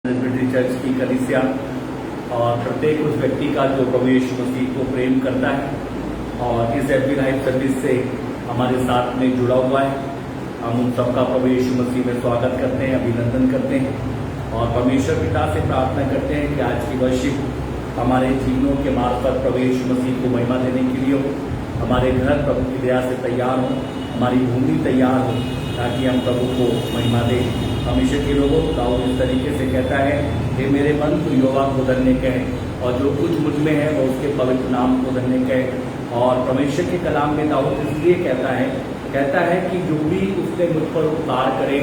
Presbytery church की कलीसिया और प्रत्येक उस व्यक्ति का जो प्रभु यीशु मसीह को प्रेम करता है और इस एफबी लाइव सर्विस से हमारे साथ में जुड़ा हुआ है। हम उन सबका प्रभु यीशु मसीह में स्वागत करते हैं, अभिनंदन करते हैं और परमेश्वर पिता से प्रार्थना करते हैं कि आज की वर्शिप हमारे जीवनों के मार्फत प्रभु यीशु मसीह को महिमा देने के लिए हो। हमारे घर प्रभु की दया से तैयार हो, हमारी भूमि तैयार हो ताकि हम प्रभु को महिमा दें। परमेश्वर के लोगों को दाऊद इस तरीके से कहता है, हे मेरे मन तू यहोवा को धन्य कहे और जो कुछ मुझ में है वो उसके पवित्र नाम को धन्य कहे। और परमेश्वर के कलाम में दाऊद इसलिए कहता है कि जो भी उसने मुझ पर उपकार करे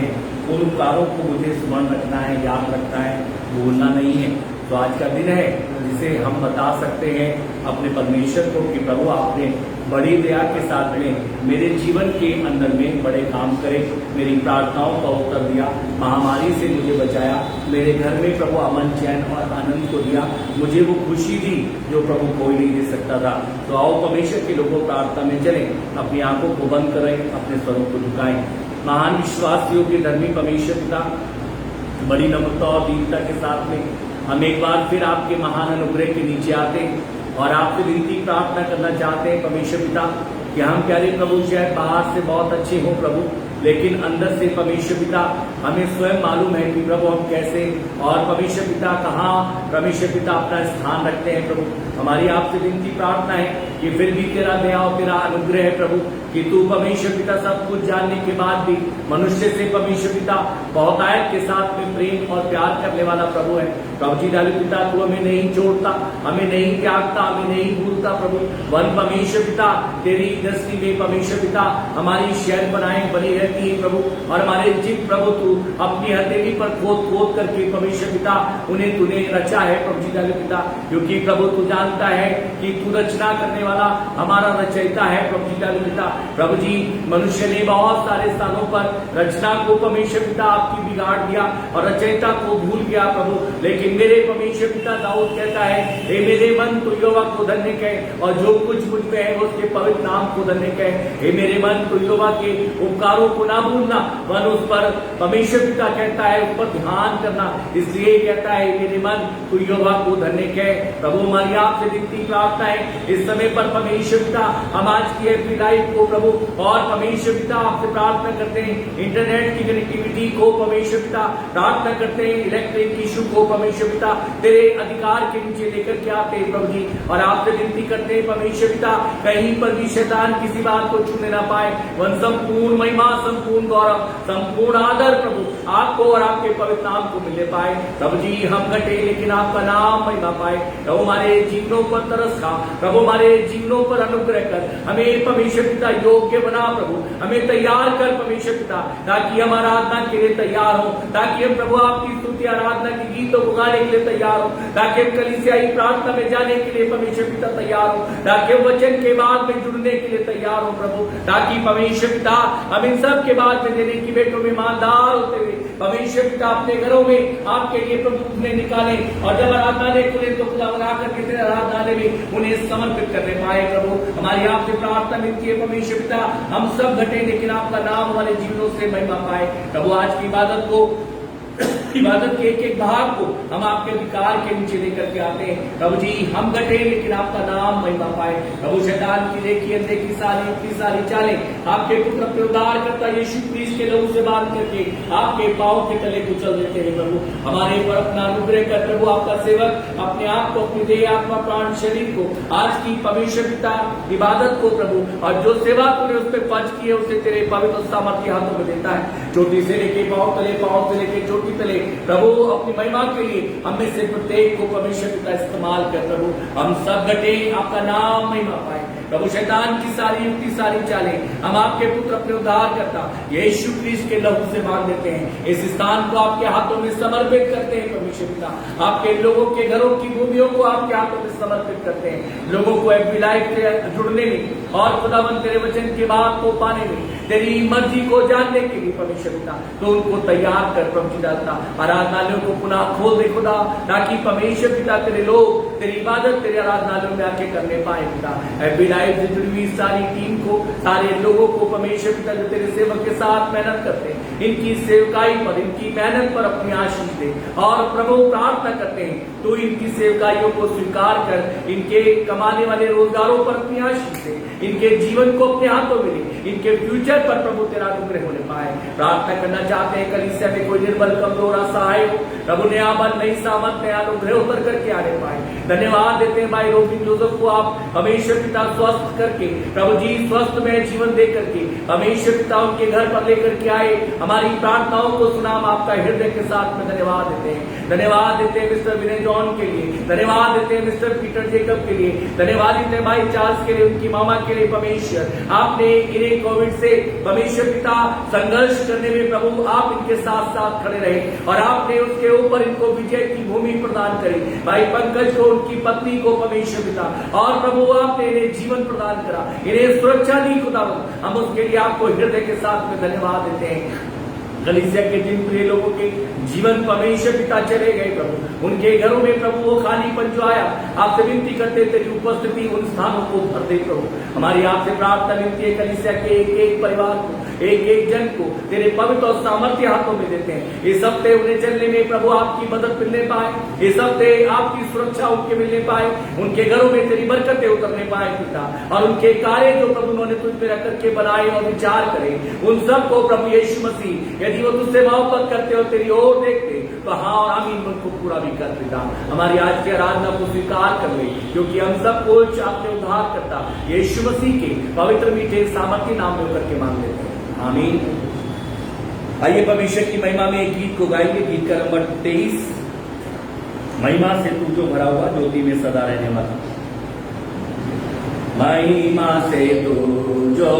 उन उपकारों को मुझे स्मरण रखना है, याद रखना है, भूलना नहीं है। तो आज का दिन है जिसे हम बता सकते हैं अपने परमेश्वर को कि प्रभु आपने बड़ी दया के साथ में मेरे जीवन के अंदर में बड़े काम करे, मेरी प्रार्थनाओं का उत्तर दिया, महामारी से मुझे बचाया, मेरे घर में प्रभु अमन चैन और आनंद को दिया, मुझे वो खुशी दी जो प्रभु कोई नहीं दे सकता था। तो आओ परमेश्वर के लोगों प्रार्थना में चलें, अपनी आंखों को बंद करें, अपने स्वरूप को झुकाएं। महान विश्वासियों के धर्मी परमेश्वर पिता, बड़ी नम्रता और दीनता के साथ में हम एक बार फिर आपके महान अनुग्रह के नीचे आते हैं और आपसे विनती प्रार्थना करना चाहते हैं परमेश्वर पिता कि हम प्यारे प्रभु शायद बाहर से बहुत अच्छे हों प्रभु, लेकिन अंदर से परमेश्वर पिता हमें स्वयं मालूम है कि प्रभु हम कैसे और परमेश्वर पिता कहाँ परमेश्वर पिता अपना स्थान रखते हैं। प्रभु हमारी आपसे विनती प्रार्थना है कि फिर भी तेरा दया और तेरा अनुग्रह है प्रभु कि तू परमेश्वर पिता सब कुछ जानने के बाद भी मनुष्य से परमेश्वर पिता बहुतायत के साथ में प्रेम और प्यार करने वाला प्रभु है। प्रभु जी डाली पिता तू हमें नहीं छोड़ता, हमें नहीं त्यागता, हमें नहीं भूलता प्रभु। वन परमेश्वर पिता तेरी दृष्टि में परमेश्वर पिता हमारी शहर बनाए बनी रहती है प्रभु और हमारे जिन प्रभु तू अपनी हथेली पर खोद करके परमेश्वर पिता उन्हें तूने रचा है प्रभु जी डाली पिता, क्योंकि प्रभु तू जानता है कि तू रचना करने वाला हमारा रचयिता है प्रभु जी डाली पिता। प्रभु जी मनुष्य ने बहुत सारे स्थानों पर रचना को परमेश्वर पिता आपकी बिगाड़ दिया और रचयिता को भूल गया प्रभु, लेकिन मेरे परमेश्वर पिता दाऊद कहता है, हे मेरे मन तू यहोवा को धन्य कहे और जो कुछ मुझ में है उसके पवित्र नाम को धन्य कहे। हे मेरे मन तू यहोवा के उपकारों को ना भूलना, वन उस पर परमेश्वर पिता कहता है उस पर ध्यान करना, इसलिए कहता है मेरे मन तू यहोवा को धन्य कहे। प्रभु हमारी आपसे विनती प्रार्थना है इस समय पर परमेश्वर पिता हम आज की एफबी लाइव को प्रभु और परमेश्वर पिता आपसे प्रार्थना करते हैं इंटरनेट की कनेक्टिविटी को परमेश्वर पिता प्रार्थना करते हैं, इलेक्ट्रिक इशू को परमेश्वर पिता तेरे अधिकार के नीचे लेकर के आते हैं प्रभु जी और आपसे विनती करते हैं परमेश्वर पिता कहीं पर भी शैतान किसी बात को छूने ना पाए। वन संपूर्ण महिमा, संपूर्ण गौरव, संपूर्ण आदर प्रभु आपको और आपके पवित्र नाम को मिलने पाए। प्रभु जी हम घटे लेकिन आपका नाम महिमा पाए। प्रभु हमारे जीवनों पर तरस खा, प्रभु हमारे जीवनों पर अनुग्रह कर, हमें परमेश्वर पिता योग्य बना प्रभु, हमें तैयार कर परमेश्वर पिता ताकि हम आराधना के लिए तैयार हो, ताकि हम प्रभु आपकी स्तुति आराधना के गीतों को गाने के लिए तैयार हो, ताकि हम कलीसियाई प्रार्थना में जाने के लिए परमेश्वर पिता तैयार हो, ताकि हम वचन के बाद में जुड़ने के लिए तैयार हो प्रभु, ताकि परमेश्वर पिता हम इन सब के बाद में देने की बेटों में ईमानदार होते हुए परमेश्वर पिता अपने घरों में आपके लिए प्रभु उन्हें निकाले और जब आराधना खुले तो खुदा बना करके तेरे आराधना में उन्हें समर्पित करने पाए। प्रभु हमारी आपसे प्रार्थना मिलती है परमेश्वर पिता हम सब घटे लेकिन आपका नाम हमारे जीवनों से महिमा पाए। प्रभु आज की इबादत के एक एक भाग को हम आपके अधिकार के नीचे लेकर के आते हैं प्रभु जी हम घटे लेकिन आपका नाम महिमा पाए। प्रभु शैतान की देखी अंधे की सारी चालें आपके पुत्र अपने उद्धार करता यीशु क्रीस्त के लहू से बांध करके आपके पांव के तले कुचल देते हैं प्रभु हमारे पर अपना अनुग्रह कर। प्रभु आपका सेवक अपने आप को, अपनी देह, आत्मा, प्राण, शरीर को आज की परमेश्वर पिता इबादत को प्रभु और जो सेवा तूने उस पर फर्ज की है उसे तेरे पवित्र सामर्थ्य हाथों में देता है, चोटी से लेके पांव से लेके चोटी तले प्रभु अपनी महिमा के लिए हमें से प्रत्येक को परमेश्वर पिता इस्तेमाल कर। प्रभु हम सब घटे आपका नाम महिमा पाए। प्रभु शैतान की सारी युक्ति सारी चालें हम आपके पुत्र अपने उद्धार करता यीशु क्रीस्त के लहू से बांध देते हैं। इस स्थान को आपके हाथों में समर्पित करते हैं परमेश्वर पिता, आपके लोगों के घरों की भूमियों को आपके हाथों में समर्पित करते हैं, लोगों को एफबी लाइव से जुड़ने में और खुदावन तेरे वचन के बात को पाने में तेरी मर्जी को जानने के लिए परमेश्वर पिता तो उनको तैयार कर प्रभु डालता आराधनालयों को पुनः खोल दे खुदा, ताकि परमेश्वर पिता तेरे लोग तेरी इबादत तेरे आराधनालयों में आके करने पाए। पिता लाइफ से जुड़ी हुई सारी टीम को, सारे लोगों को परमेश्वर पिता जो तेरे सेवक के साथ मेहनत करते हैं, इनकी सेवकाई पर, इनकी मेहनत पर अपनी आशीष दे। और प्रभु प्रार्थना करते हैं तो इनकी सेवकाइयों को स्वीकार कर, इनके कमाने वाले रोजगारों पर अपनी आशीष दे, इनके जीवन को अपने हाथों में ले, इनके फ्यूचर पर प्रभु तेरा अनुग्रह होने पाए। प्रार्थना करना चाहते हैं कलीसिया में कोई निर्बल कमजोर असहाय हो, प्रभु नया बल, नई सामर्थ, नया अनुग्रह उतर करके आने पाए। धन्यवाद देते हैं भाई रोबिन जोसेफ को आप परमेश्वर पिता स्वस्थ करके, प्रभु जी स्वस्थ में जीवन दे करके परमेश्वर पिता उनके घर पर लेकर के आए। हमारी प्रार्थनाओं को सुना, हम आपका हृदय के साथ में धन्यवाद देते हैं। धन्यवाद देते हैं मिस्टर विनय जॉन के लिए, धन्यवाद देते हैं मिस्टर पीटर जेकब के लिए, धन्यवाद देते हैं भाई चार्ल्स के लिए, उनकी मामा के लिए। परमेश्वर आपने इन्हें कोविड से परमेश्वर पिता संघर्ष करने में प्रभु आप इनके साथ साथ खड़े रहे और आपने उसके ऊपर इनको विजय की भूमि प्रदान करी। भाई पंकज को, उनकी पत्नी को परमेश्वर पिता, और प्रभु आपने इन्हें जीवन प्रदान करा, इन्हें सुरक्षा दी खुदावंद, हम उसके लिए आपको हृदय के साथ में धन्यवाद देते हैं। कलीसिया के जिन प्रिय लोगों के जीवन परमेश्वर पिता चले गए प्रभु, उनके घरों में प्रभु वो खालीपन जो आया, आपसे विनती करते तेरी उपस्थिति उन स्थानों को भर दे प्रभु। हमारी आपसे प्रार्थना विनती है कलीसिया के एक एक परिवार को, एक एक जन को तेरे पवित्र और सामर्थ्य हाथों में देते हैं। इस हफ्ते उन्हें चलने में प्रभु आपकी मदद मिलने पाए, इस हफ्ते आपकी सुरक्षा उनके मिलने पाए, उनके घरों में तेरी बरकतें उतरने पाए पिता, और उनके कार्य जो प्रभु उन्होंने तुझ पे रख करके बनाए और विचार करे, उन सबको प्रभु यीशु मसीह यदि वो तुझसे मोहब्बत करते और तेरी ओर देखते तो हाँ और आमीन उनको पूरा भी कर पिता। हमारी आज की आराधना को स्वीकार कर ले, क्योंकि हम सब कुछ आपने उद्धार करता यीशु मसीह के पवित्र मीठे सामर्थ्य नाम में करके मांग लेते हैं, आमीन। आइए परमेश्वर की महिमा में एक गीत को गाएंगे, गीत का नंबर 23, महिमा से तू जो भरा हुआ, ज्योति में सदा रहने वाला। महिमा से तू जो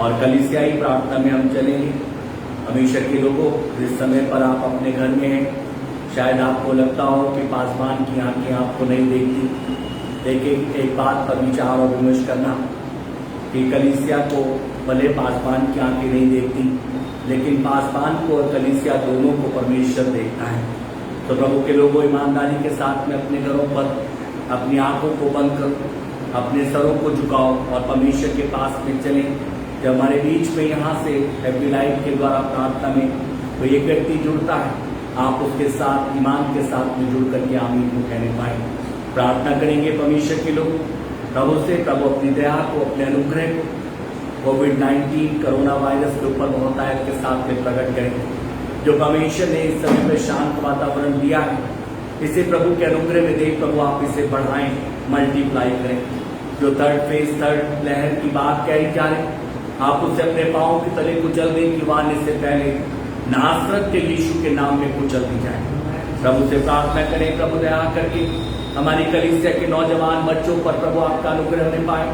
और कलीसियाई प्रार्थना में हम चलेंगे। हमेशा के लोगों, जिस समय पर आप अपने घर में हैं, शायद आपको लगता हो कि पासवान की आंखें आपको नहीं देखती, लेकिन एक बात पर विचार और विमर्श करना कि कलीसिया को भले पासवान की आंखें नहीं देखती, लेकिन पासवान को और कलीसिया दोनों को परमेश्वर देखता है। तो प्रभु के लोगों, ईमानदारी के साथ में अपने घरों पर अपनी आंखों को बंद करो, अपने सरों को झुकाओ और परमेश्वर के पास में चलें। जब हमारे बीच में यहाँ से हैप्पी लाइफ के द्वारा प्रार्थना में कोई एक व्यक्ति जुड़ता है, आप उसके साथ ईमान के साथ में जुड़ करके आमीन को कहने पाए। प्रार्थना करेंगे परमेश्वर के लोग प्रभु से, प्रभु अपनी दया को, अपने अनुग्रह को कोविड-19 कोरोना वायरस के ऊपर बहुतायत के साथ में प्रकट करें। जो परमेश्वर ने इस समय में शांत वातावरण दिया है, इसे प्रभु के अनुग्रह में दे प्रभु, आप इसे बढ़ाएं, मल्टीप्लाई करें। जो थर्ड लहर की बात कही जा रही, आप उसे अपने पांव के तले कुचल दें कि आने से पहले नासरत के यीशु के नाम में कुचल दी जाए। प्रभु से प्रार्थना करें, प्रभु दया करके हमारी कलीसिया के नौजवान बच्चों पर प्रभु आपका अनुग्रह होने पाए,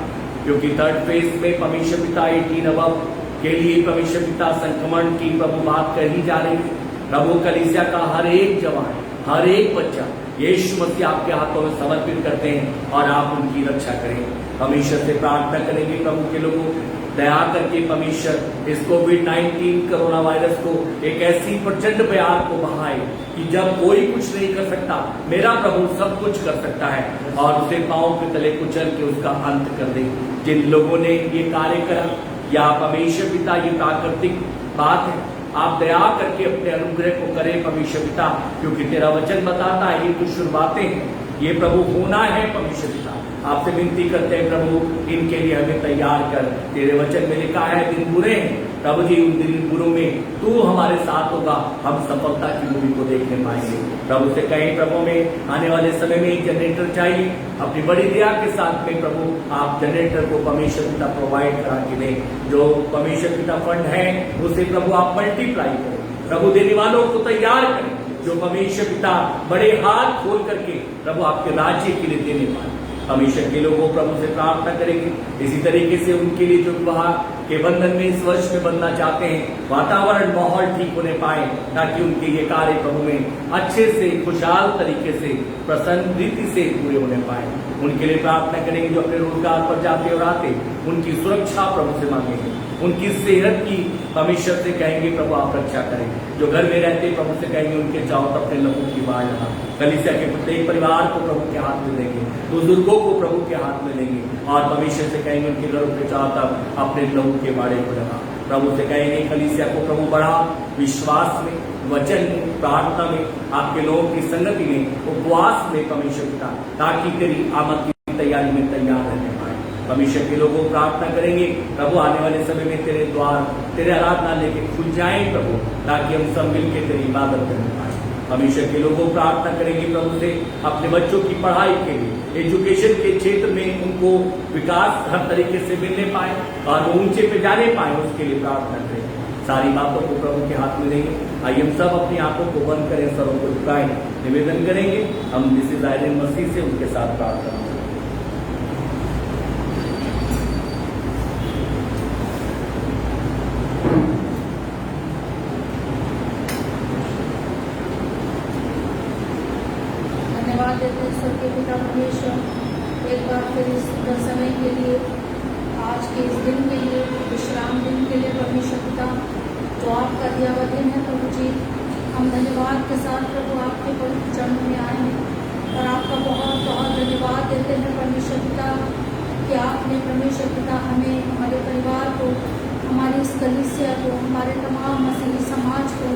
क्योंकि थर्ड फेज में परमेश्वर पिता 18 अबव के लिए परमेश्वर पिता संक्रमण की प्रभु बात कही जा रही है। प्रभु कलीसिया का हर एक जवान, हर एक बच्चा यीशु मसीह आपके हाथों में समर्पित करते हैं और आप उनकी रक्षा करें। परमेश्वर से प्रार्थना करेंगे प्रभु के लोगों, दया करके परमेश्वर इस कोविड-19 कोरोना वायरस को एक ऐसी प्रचंड प्यार को बढ़ाए कि जब कोई कुछ नहीं कर सकता, मेरा प्रभु सब कुछ कर सकता है, और उसे पांव के तले कुचल के उसका अंत कर दे। जिन लोगों ने ये कार्य करा, या परमेश्वर पिता, ये प्राकृतिक बात है, आप दया करके अपने अनुग्रह को करें परमेश्वर पिता, क्योंकि तेरा वचन बताता है ये तो शुरुआतें हैं, ये प्रभु होना है। परमेश्वर पिता आपसे विनती करते हैं प्रभु, इनके लिए हमें तैयार कर। तेरे वचन में लिखा है दिन बुरे हैं प्रभु जी, उन दिन बुरों में तू हमारे साथ होगा, हम सफलता की मूवी को देखने पाएंगे। प्रभु से कहें प्रभु, में आने वाले समय में एक जनरेटर चाहिए, अपनी बड़ी दया के साथ में प्रभु आप जनरेटर को परमेश्वर पिता प्रोवाइड करा के दें। जो परमेश्वर पिता फंड है उसे प्रभु आप मल्टीप्लाई करें, प्रभु देने वालों को तैयार करें, जो परमेश्वर पिता बड़े हाथ खोल करके प्रभु आपके राज्य के लिए देने पाए। परमेश्वर के लोगों प्रभु से प्रार्थना करेंगे, इसी तरीके से उनके लिए जो विवाह के बंधन में इस वर्ष में बनना चाहते हैं, वातावरण माहौल ठीक होने पाए, ताकि उनके ये कार्य प्रभु में अच्छे से खुशहाल तरीके से प्रसन्न रीति से पूरे होने पाए। उनके लिए प्रार्थना करेंगे जो अपने रोजगार पर जाते और आते, उनकी सुरक्षा प्रभु से मांगेंगे, उनकी सेहत की परमेश्वर से कहेंगे प्रभु आप रक्षा करें। जो घर में रहते प्रभु से कहेंगे उनके चारों तरफ अपने लोगों की बाढ़ लगा। कलीसिया के प्रत्येक परिवार को प्रभु के हाथ में देंगे, बुजुर्गों को प्रभु के हाथ में लेंगे, और परमेश्वर से कहेंगे उनके घरों के चारों तरफ अपने लोगों के बाड़े को लगा। प्रभु से कहेंगे कलीसिया को प्रभु बढ़ा, विश्वास में, वचन में, प्रार्थना में, आपके लोगों की संगति में, उपवास में परमेश्वर पिता, ताकि तेरी आमद की तैयारी में तैयार रहने पाए। परमेश्वर के लोगों प्रार्थना करेंगे प्रभु, आने वाले समय में तेरे द्वार, तेरे आराधना लेके खुल जाएं प्रभु, ताकि हम सब मिलकर तेरी इबादत करने पाए। परमेश्वर के लोगों प्रार्थना करेंगे प्रभु से अपने बच्चों की पढ़ाई के लिए, एजुकेशन के क्षेत्र में उनको विकास हर तरीके से मिलने पाए और वो ऊंचे पे जाने पाए, उसके लिए प्रार्थना करेंगे। सारी बातों को प्रभु के हाथ में देंगे। आइए हम सब अपनी आंखों को बंद करें, सरों को झुकाएं, निवेदन करेंगे हम मिसेस आयरन मसीह से उनके साथ प्रार्थना। धन्यवाद देते हैं सबके पिता परमेश्वर, एक बार फिर इस समय के लिए, आज के इस दिन के लिए, विश्राम दिन के लिए परमेश्वर पिता, जो आपका दिया हुआ दिन है प्रभु जी, हम धन्यवाद के साथ प्रभु आपके पवित्र चरणों में आए हैं और आपका बहुत बहुत धन्यवाद देते हैं परमेश्वर पिता कि आपने परमेश्वर पिता हमें, हमारे परिवार को, हमारी इस कलीसिया को, हमारे तमाम मसीही समाज को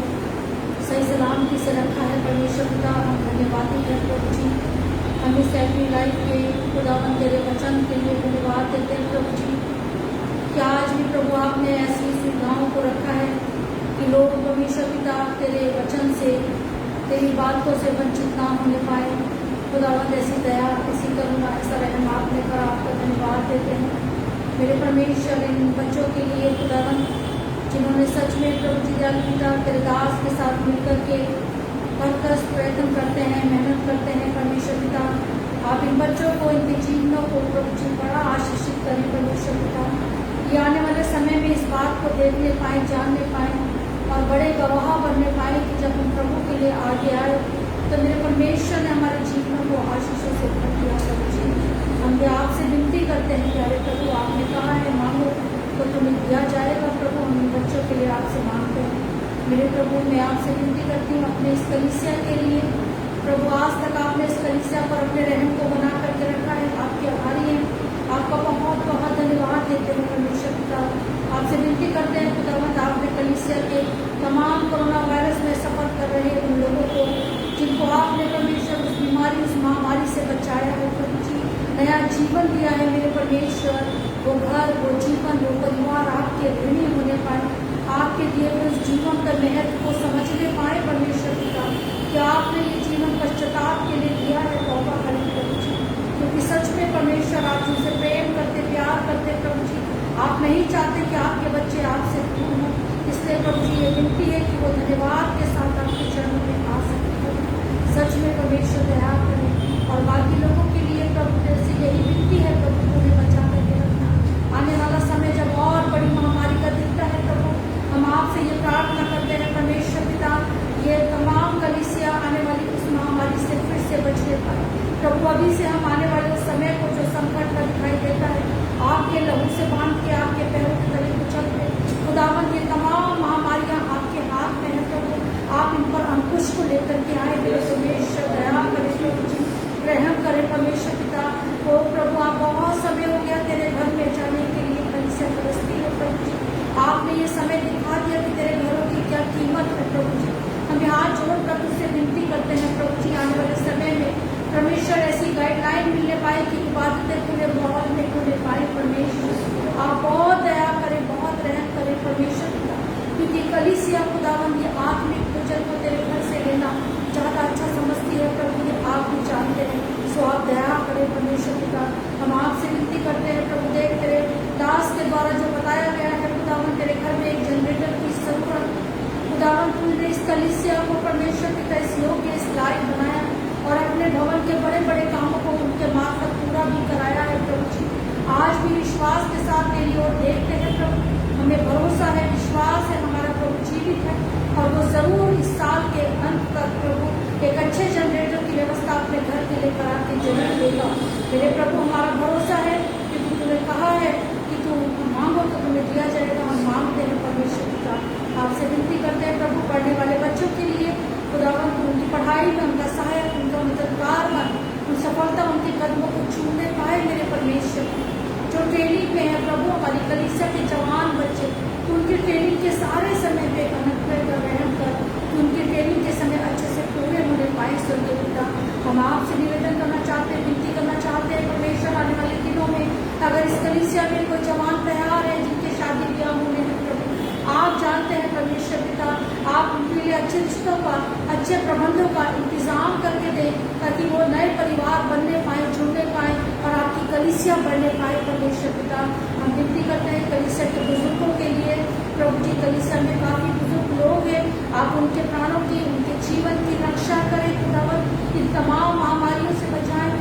सही सलामती से रखा है परमेश्वर पिता। हम धन्यवादी हैं प्रभु जी, हम इस हैप्पी लाइफ के खुदावन तेरे वचन के लिए धन्यवाद देते हैं प्रभु जी कि आज भी प्रभु आपने ऐसी सुविधाओं को रखा है कि लोग परमेश्वर पिता तेरे वचन से, तेरी बातों से वंचित ना होने पाए। खुदावन ऐसी दया, ऐसी करुणा, ऐसा रहम आपने करा, आपका धन्यवाद देते हैं मेरे परमेश्वर। इन बच्चों के लिए खुदावन जिन्होंने सच में प्रभु जी पिता तेरे दास के साथ मिलकर के भरकस प्रयत्न करते हैं, मेहनत करते हैं परमेश्वर पिता, आप इन बच्चों को, इनके जीवनों को प्रभु जी बड़ा आशीषित करें परमेश्वर पिता। ये आने वाले समय में इस आपको देखने पाए, जानने पाए और बड़े गवाह बनने पाए कि जब हम प्रभु के लिए आगे आए तो मेरे परमेश्वर ने हमारे जीवन को आशीषों से भर दिया। प्रभु जी, हम ये आपसे विनती करते हैं कि अरे प्रभु, आपने कहा है मांगो तो तुम्हें दिया जाएगा। प्रभु, हम इन बच्चों के लिए आपसे मांगते हैं। मेरे प्रभु, मैं आपसे विनती करती हूँ अपने इस कलीसिया के लिए। प्रभु, आज तक आपने इस कलीसिया पर अपने रहम को बना करके रखा है, आपके आभारी हैं, आपका बहुत बहुत धन्यवाद देते हैं परमेश्वर पिता। आपसे विनती करते हैं खुदावंद, आपने कलीसिया के तमाम कोरोना वायरस में सफर कर रहे उन लोगों को जिनको आपने परमेश्वर उस बीमारी, उस महामारी से बचाया है प्रभु जी, नया जीवन दिया है मेरे परमेश्वर। वो घर, वो जीवन, वो परिवार आपके ऋणी होने पाए, आपके दिए हुए उस जीवन का महत्व को समझने पाए परमेश्वर पिता कि आपने ये जीवन पश्चाताप के लिए दिया है। तौबा करें प्रभु जी, क्योंकि सच में परमेश्वर आप जिनसे प्रेम करते, प्यार करते प्रभु जी, आप नहीं चाहते कि आपके बच्चे आपसे दूर हों। इसलिए प्रभु जी ये विनती है कि वो धन्यवाद के साथ आपके चरणों में आ सकते हैं। सच में परमेश्वर दया करें और बाकी लोगों के लिए प्रभु जैसे यही विनती है प्रभु, उन्हें बचा करके रखना। आने वाला समय जब और बड़ी महामारी का दिखता है प्रभु, हम आपसे ये प्रार्थना करते हैं परमेश्वर पिता, ये तमाम कलीसिया आने वाली उस महामारी से फिर से बचने पाए। प्रभु, अभी से हम आने वाले उस समय को जो संकट का दिखाई देता है, आपके लहू से बांध के आपके पैरों के तले कुचलते खुदावंद, ये तमाम महामारियां आपके हाथ में है प्रभु, आप इन पर अंकुश को लेकर के आए। मेरे परमेश्वर दया करें प्रभु जी, रहम करें परमेश्वर पिता। ओ प्रभु, आप बहुत समय हो गया तेरे घर में जाने के लिए कलीसिया तरसती है प्रभु जी, आपने ये समय दिखा दिया कि तेरे घरों की क्या कीमत है प्रभु जी। हम यहाँ जोड़ कर तुझसे विनती करते हैं प्रभु जी, आने वाले समय में परमेश्वर ऐसी गाइडलाइन मिलने पाए कि इबादतें पूरे माहौल में होने पाए। परमेश्वर आप बहुत दया करें, बहुत रहम करें परमेश्वर पिता, क्योंकि कलीसिया खुदावंद ये आत्मिक भोजन को तेरे घर से लेना ज़्यादा अच्छा समझती है प्रभु, ये आप भी जानते हैं। सो आप दया करें परमेश्वर पिता, हम आपसे विनती करते हैं प्रभु, देख तेरे दास के द्वारा जो बताया गया है खुदावंद, तेरे घर में एक जनरेटर की जरूरत खुदावंद, तुमने इस कलीसिया को परमेश्वर पिता इस योग्य, इस लायक बनाया और अपने भवन के बड़े बड़े कामों को उनके मार्फत पूरा भी कराया है प्रभु जी। आज भी विश्वास के साथ तेरी ओर देखते हैं प्रभु, हमें भरोसा है, विश्वास है, हमारा प्रभु जीवित है और वो जरूर इस साल के अंत तक प्रभु एक अच्छे जनरेटर की व्यवस्था अपने घर के लिए करा के जरूर देगा। मेरे प्रभु, हमारा भरोसा है क्योंकि तूने कहा है कि तू मांगो तो तुम्हें दिया जाएगा। हम मांगते हैं परमेश्वर पिता, आपसे विनती करते हैं प्रभु, पढ़ने वाले बच्चों के लिए खुदावंद उनकी पढ़ाई में उनका सहायक, उनका मददगार बन, उन सफलता उनके कदमों को छूने पाए मेरे परमेश्वर। जो ट्रेनिंग में है प्रभु, हमारी कलीसिया के जवान बच्चे, उनकी ट्रेनिंग के सारे समय पे अनुग्रह कर, रहम कर, उनकी ट्रेनिंग के समय अच्छे से पूरे होने पाए स्वर्गीय पिता। हम आपसे निवेदन करना चाहते हैं, विनती करना चाहते हैं परमेश्वर, आने वाले दिनों में अगर इस कलीसिया में कोई जवान तैयार है जिनके शादी ब्याह होने हैं प्रभु, आप जानते हैं परमेश्वर पिता, आप उनके लिए अच्छे रिश्तों का, अच्छे प्रबंधों का इंतजाम करके दें ताकि वो नए परिवार बनने पाए, जुड़ने पाए और आपकी कलीसिया बढ़ने पाए परमेश्वर पिता। हम विनती करते हैं कलीसिया के बुजुर्गों के लिए प्रभु जी, कलीसिया में काफी बुजुर्ग लोग हैं, आप उनके प्राणों की, उनके जीवन की रक्षा करें खुदावंद, इन तमाम महामारियों से बचाएं,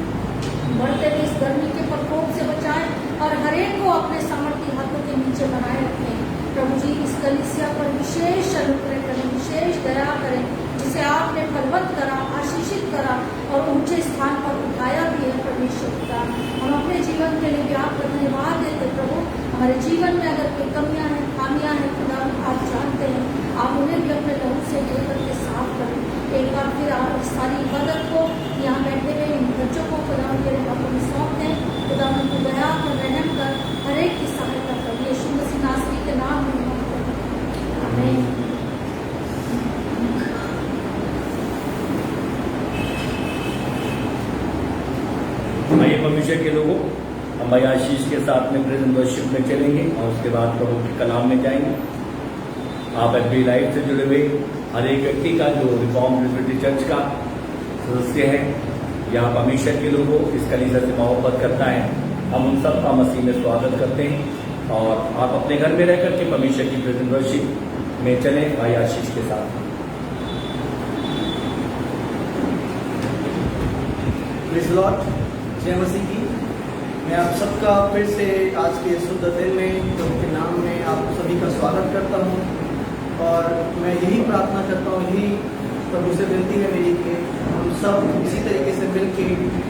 बढ़ते हुए इस गर्मी के प्रकोप से बचाएं और हर एक को अपने सामर्थ्य हाथों के नीचे बनाए रखें प्रभु जी। इस कलीसिया पर विशेष अनुग्रह करें, विशेष दया करें, जिसे आपने फलवत करा, आशीषित करा और ऊंचे स्थान पर उठाया भी है परमेश्वर पिता। हम अपने जीवन के लिए भी आपका धन्यवाद देते प्रभु। हमारे जीवन में अगर कोई कमियां हैं, खामियां हैं खुदा, आप जानते हैं, आप उन्हें भी अपने लहू से लेकर के साफ करें। एक बार फिर आप इस सारी इबादत को यहाँ बैठे हुए इन बच्चों को खुदा के हाथों में सौंप दें। खुदा उनको दया कर, रहम कर, हर एक की सहायता कर, यीशु मसीह नासरी के नाम में मांगते हैं, आमीन। आइए परमेश्वर के लोगों, हम भाई आशीष के साथ में प्रेजेंट वर्शिप में चलेंगे और उसके बाद प्रभु के कलाम में जाएंगे। आप एफबी लाइव से जुड़े हुए हर एक व्यक्ति का जो रिफॉर्म लिबर्टी चर्च का सदस्य है या परमेश्वर के लोगों इस कलीसिया से मोहब्बत करता है, हम उन सब का मसीह में स्वागत करते हैं और आप अपने घर में रह करके परमेश्वर की प्रेजेंट वर्शिप में चलें भाई आशीष के साथ। प्रेज़ लॉर्ड, जय मसीह की। मैं आप सबका फिर से आज के शुद्ध दिन में प्रभु के नाम में आप सभी का स्वागत करता हूँ और मैं यही प्रार्थना करता हूँ, यही प्रभु से विनती है मेरी कि हम सब इसी तरीके से मिल के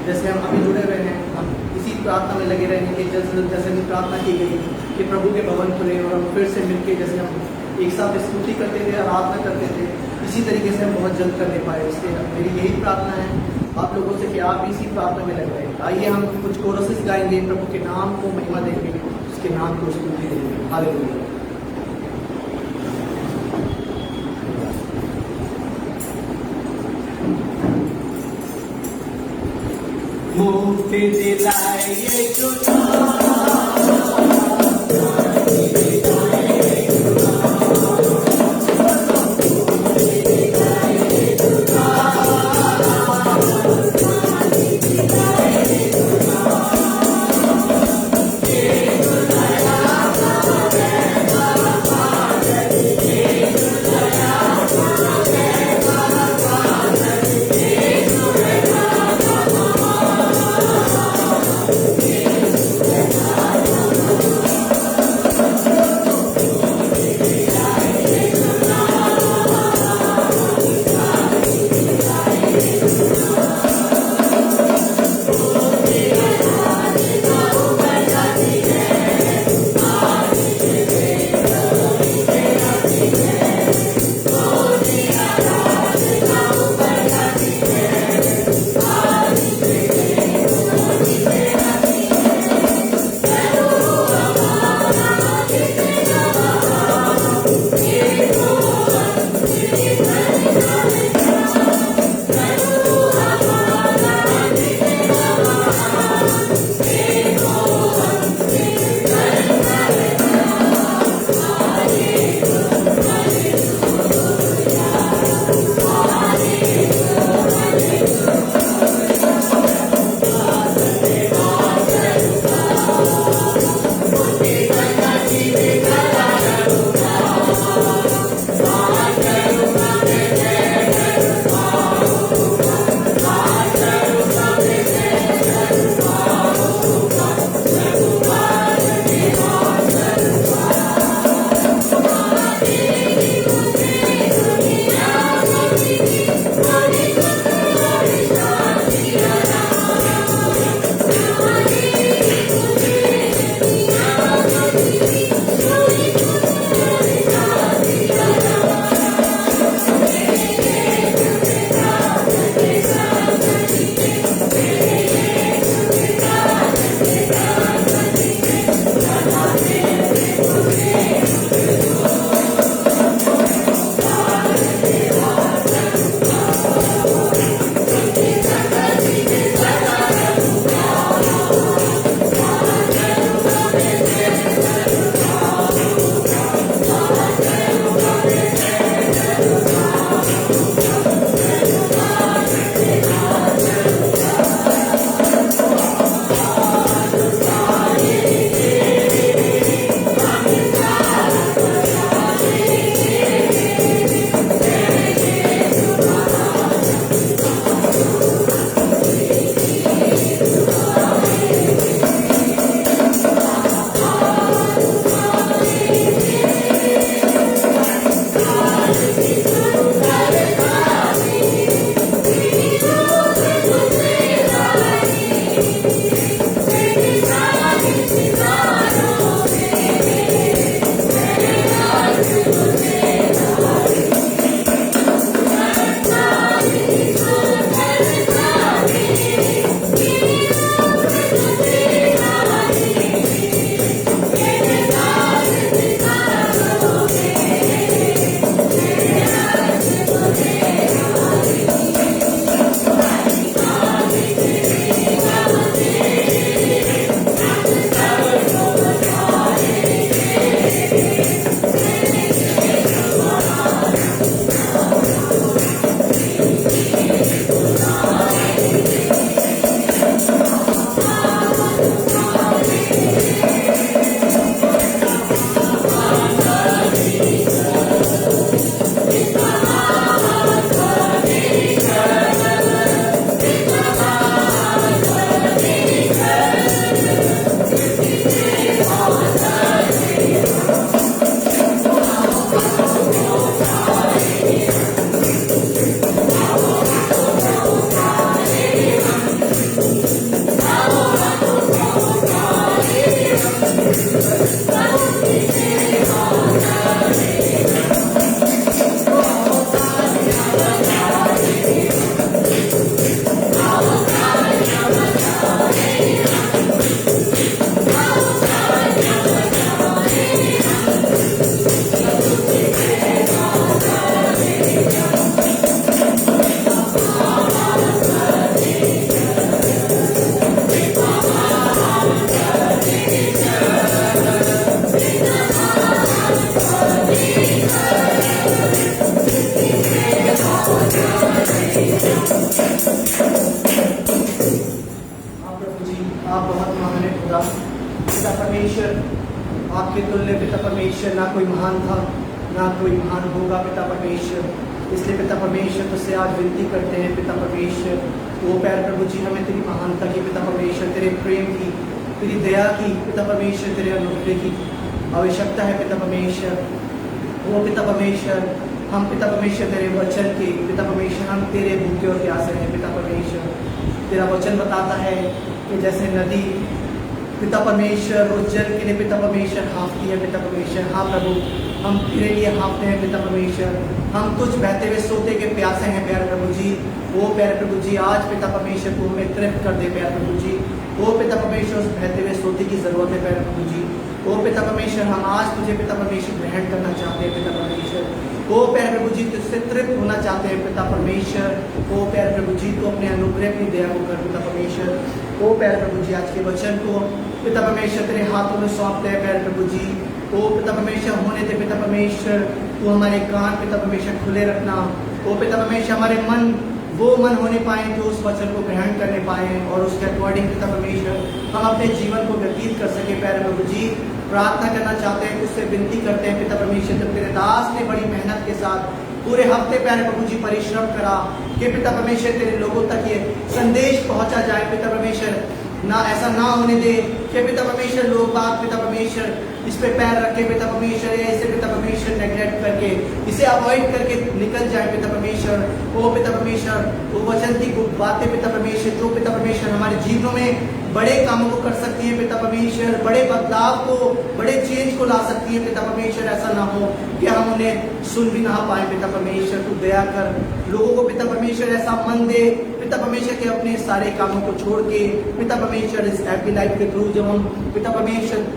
जैसे हम अभी जुड़े हुए हैं, हम इसी प्रार्थना में लगे रहेंगे कि जैसे भी प्रार्थना की गई कि प्रभु के भवन खुले और हम फिर से मिल के जैसे हम एक साथ स्तुति करते थे, आराधना करते थे, इसी तरीके से हम बहुत जल्द करने पाए। इसलिए मेरी यही प्रार्थना है आप लोगों से कि आप इसी प्रार्थना में लग रहे। आइए हम कुछ कोरसेस गाएंगे, प्रभु के नाम को महिमा देंगे, उसके नाम को स्तुति देंगे। हालेलुया। मुक्ति दिलाए यीशु आपके तुल्य पिता परमेश्वर ना कोई महान था, ना कोई महान होगा पिता परमेश्वर। इसलिए पिता परमेश्वर तुझसे आज विनती करते हैं पिता परमेश्वर, वो प्यारे प्रभु जी हमें तेरी महानता की पिता परमेश्वर, तेरे प्रेम की, तेरी दया की पिता परमेश्वर, तेरे अनुग्रह की आवश्यकता है पिता परमेश्वर। वो पिता परमेश्वर हम पिता परमेश्वर तेरे वचन के पिता परमेश्वर हम तेरे भूखे और प्यासे हैं पिता परमेश्वर। तेरा वचन बताता है कि जैसे नदी पिता परमेश्वर उस जल के लिए पिता परमेश्वर हाँफती है पिता परमेश्वर। हाँ प्रभु, हम तेरे लिए हाँफते हैं पिता परमेश्वर। हम कुछ बहते हुए सोते के प्यासे हैं प्यारे प्रभु जी। वो प्यारे प्रभु जी आज पिता परमेश्वर को हमें तृप्त कर दे प्यारे प्रभु जी। वो पिता परमेश्वर उस बहते हुए सोते की जरूरत है प्यारे प्रभु जी। वो पिता परमेश्वर हम आज तुझे पिता परमेश्वर ग्रहण करना चाहते हैं पिता परमेश्वर। वो प्यारे प्रभु जी तुझसे तृप्त होना चाहते हैं पिता परमेश्वर। वो प्यारे प्रभु जी तो अपने अनुग्रह अपनी दया को कर पिता परमेश्वर। वो प्यारे प्रभु जी आज के वचन को पिता परमेश्वर तेरे हाथों में सौंपते हैं प्यारे प्रभु जी। वो पिता परमेश्वर होने दे पिता परमेश्वर, वो हमारे कान पिता परमेश्वर खुले रखना। वो पिता परमेश्वर हमारे मन वो मन होने पाए जो उस वचन को ग्रहण करने पाए और उसके अकॉर्डिंग पिता परमेश्वर हम अपने जीवन को व्यतीत कर सके प्यारे प्रभु जी। प्रार्थना करना चाहते हैं, उससे विनती करते हैं पिता परमेश्वर, जब तेरे दास ने बड़ी मेहनत के साथ पूरे हफ्ते प्यारे प्रभु जी परिश्रम करा कि पिता परमेश्वर तेरे लोगों तक ये संदेश पहुंचा जाए पिता परमेश्वर। ना ऐसा ना होने दे कि पिता परमेश्वर लोग बात पिता परमेश्वर इस पे पैर रखे पिता परमेश्वर, या इसे पिता परमेश्वर नेग्लेक्ट करके इसे अवॉइड करके निकल जाए पिता परमेश्वर। वो पिता परमेश्वर वो वचन की बातें पिता परमेश्वर जो पिता परमेश्वर हमारे जीवनों में बड़े कामों को कर सकती है पिता परमेश्वर, बड़े बदलाव को बड़े चेंज को ला सकती है पिता परमेश्वर। ऐसा ना हो कि हम उन्हें सुन भी ना पाए पिता परमेश्वर। तू दया कर लोगों को पिता परमेश्वर ऐसा मन दे पिता परमेश्वर के अपने सारे कामों को छोड़ के पिता परमेश्वर इस हैप्पी लाइफ के थ्रू जब हम पिता परमेश्वर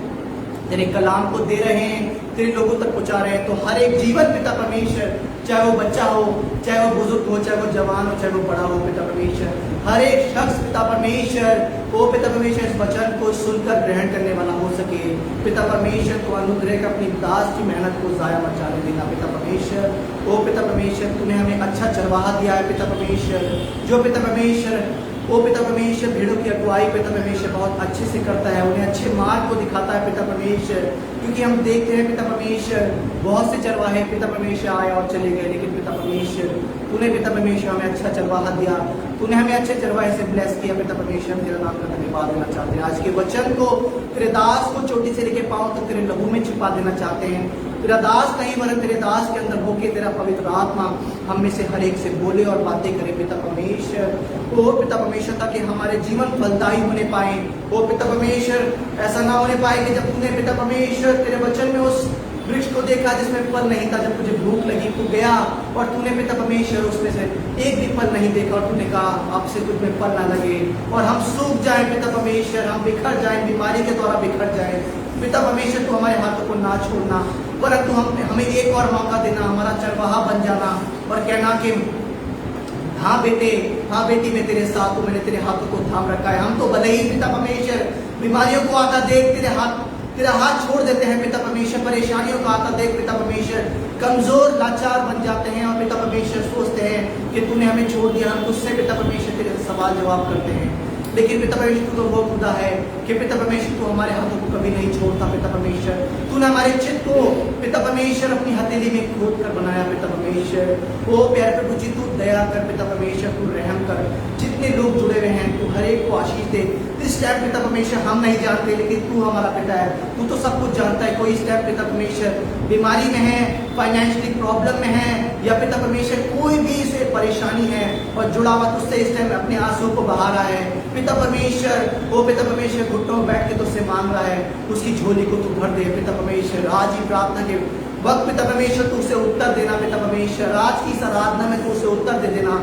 तेरे कलाम को दे रहे हैं, तेरे लोगों तक पहुंचा रहे हैं, तो हर एक जीवन पिता परमेश्वर, चाहे वो बच्चा हो, चाहे वो बुजुर्ग हो, चाहे वो जवान हो, चाहे वो बड़ा हो पिता परमेश्वर, हर एक शख्स पिता परमेश्वर वो पिता परमेश्वर इस वचन को सुनकर ग्रहण करने वाला हो सके पिता परमेश्वर। तो अनुग्रह का अपनी दास की मेहनत को जाया मत जाने देना पिता परमेश्वर। वो पिता परमेश्वर तूने हमें अच्छा चरवाहा दिया है पिता परमेश्वर, जो पिता परमेश्वर वो पिता परमेश्वर भेड़ों की अगुवाई पिता परमेश्वर बहुत अच्छे से करता है, उन्हें अच्छे मार्ग को दिखाता है पिता परमेश्वर। क्योंकि हम देखते हैं पिता परमेश्वर बहुत से चरवाहे पिता परमेश्वर आए और चले गए, लेकिन पिता परमेश्वर तूने पिता परमेश्वर हमें अच्छा चरवाहा दिया, तूने हमें अच्छे चरवाहे से ब्लेस किया पिता परमेश्वर। हम तेरा नाम का धन्यवाद देना चाहते हैं। आज के वचन को तेरे दास को चोटी से लेके पाँव तक तेरे लहू में छिपा देना चाहते हैं। तेरा दास कहीं वरन तेरे दास के अंदर होके तेरा पवित्र आत्मा हम में से हर एक से बोले और बातें करे पिता परमेश्वर। वो पिता परमेश्वर ताकि हमारे जीवन फलदायी होने पाए। वो पिता परमेश्वर ऐसा ना होने पाए कि जब तूने पिता परमेश्वर तेरे वचन में उस वृक्ष को देखा जिसमें फल नहीं था, जब तुझे भूख लगी तू गया और तूने पिता परमेश्वर उसमें से एक भी फल नहीं देखा और तूने कहा अब से तुझ में फल ना लगे और हम सूख जाए पिता परमेश्वर, हम बिखर जाए, बीमारी के द्वारा बिखर जाए पिता परमेश्वर। तू हमारे हाथों को ना छोड़ना, परंतु हमें एक और मौका देना, हमारा चरवाहा बन जाना और कहना कि हाँ बेटे, हाँ बेटी, मैं तेरे साथ हूँ, मैंने तेरे हाथों को थाम रखा है। हम तो भले ही पिता परमेश्वर बीमारियों को आता देख तेरा हाथ छोड़ देते हैं पिता परमेश्वर, परेशानियों का आता देख पिता परमेश्वर कमजोर लाचार बन जाते हैं और पिता परमेश्वर सोचते हैं कि तूने हमें छोड़ दिया। हम तुझसे पिता परमेश्वर तेरे सवाल जवाब करते हैं, लेकिन पिता परमेश्वर तू तो वो खुदा है कि पिता परमेश्वर तू हमारे हाथों को कभी नहीं छोड़ता पिता परमेश्वर। तूने हमारे चित्त को पिता परमेश्वर अपनी हथेली में खोद कर बनाया पिता परमेश्वर। ओ प्यारे प्रभु जी तू दया कर पिता परमेश्वर, तू रहम कर। जितने लोग जुड़े हुए हैं तू हर एक को आशीष दे। इस टाइम पिता परमेश्वर हम नहीं जानते, लेकिन तू हमारा पिता है, तू तो सब कुछ जानता है। कोई इस टाइम पिता परमेश्वर बीमारी में है, फाइनेंशियली प्रॉब्लम में है, या पिता परमेश्वर कोई भी इसे परेशानी है और जुड़ा हुआ तुझसे इस टाइम अपने आंसू को बहा रहा है पिता परमेश्वर। वो पिता परमेश्वर घुटनों में बैठ के तुझसे मांग रहा है, उसकी झोली को तू भर दे पिता परमेश्वर। आज ही प्रार्थना के वक्त पिता परमेश्वर तू उसे उत्तर देना पिता परमेश्वर। आज की इस आराधना में तू उसे उत्तर दे देना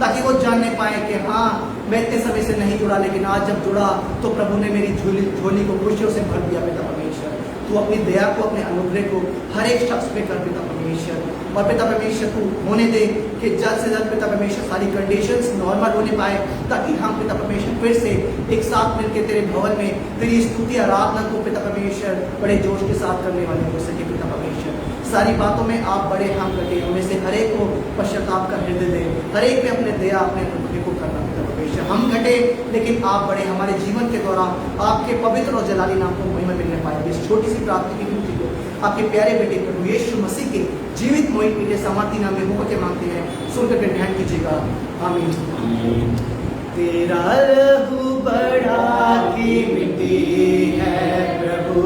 ताकि वो जानने पाए कि हाँ मैं इतने समय से नहीं जुड़ा, लेकिन आज जब जुड़ा तो प्रभु ने मेरी झोली को खुशियों से भर दिया पिता परमेश्वर। तू अपनी दया को, अपने अनुग्रह को हर एक शख्स पे कर पिता परमेश्वर। और पिता परमेश्वर तू होने दे कि जल्द से जल्द पिता परमेश्वर सारी कंडीशंस नॉर्मल होने पाए, ताकि हम पिता परमेश्वर फिर से एक साथ मिलकर तेरे भवन में तेरी स्तुति आराधना को पिता परमेश्वर बड़े जोश के साथ करने वाले हो सके पिता परमेश्वर। सारी बातों में आप बड़े हम करके हमें से हर एक को पश्चाताप का हृदय दे, हर एक में अपने दया अपने अनुग्रह को करना पिता परमेश्वर। हम घटे लेकिन आप बड़े, हमारे जीवन के द्वारा आपके पवित्र और जलाली नाम को महिमा मिलने पाएंगे। इस छोटी सी प्रार्थना की आपके प्यारे बेटे प्रभु यीशु मसीह के जीवित मोहित मीठे सामर्थी नाम में होकर के मांगते हैं, सुनकर के ध्यान कीजिएगा। आमीन। तेरा लहू बड़ा कीमती है प्रभु,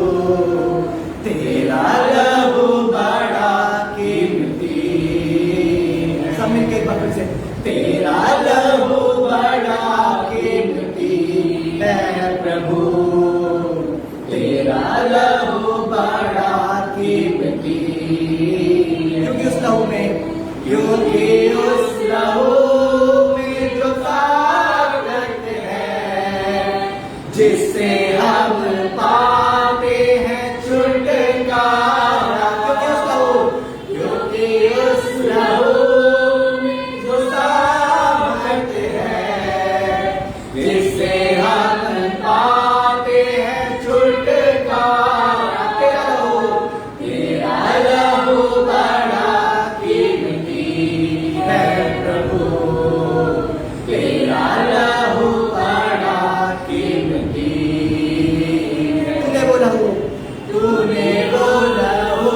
तेरा लहू बड़ा कीमती है। सब मिलके एक बार से, तेरा लहू बड़ा कीमती है प्रभु, तेरा लहू बड़ा कीमती, क्योंकि उस लहू में, क्योंकि उस लहू में जो ताकत है, जिससे हम पाते हैं छुटकारा, क्योंकि उस लहू में जो ताकत है, जिससे हम पाते हैं छुटकारा, तेरा लहू बड़ा कीमती है प्रभु, तेरा लहू बड़ा कीमती है। तूने वो लहू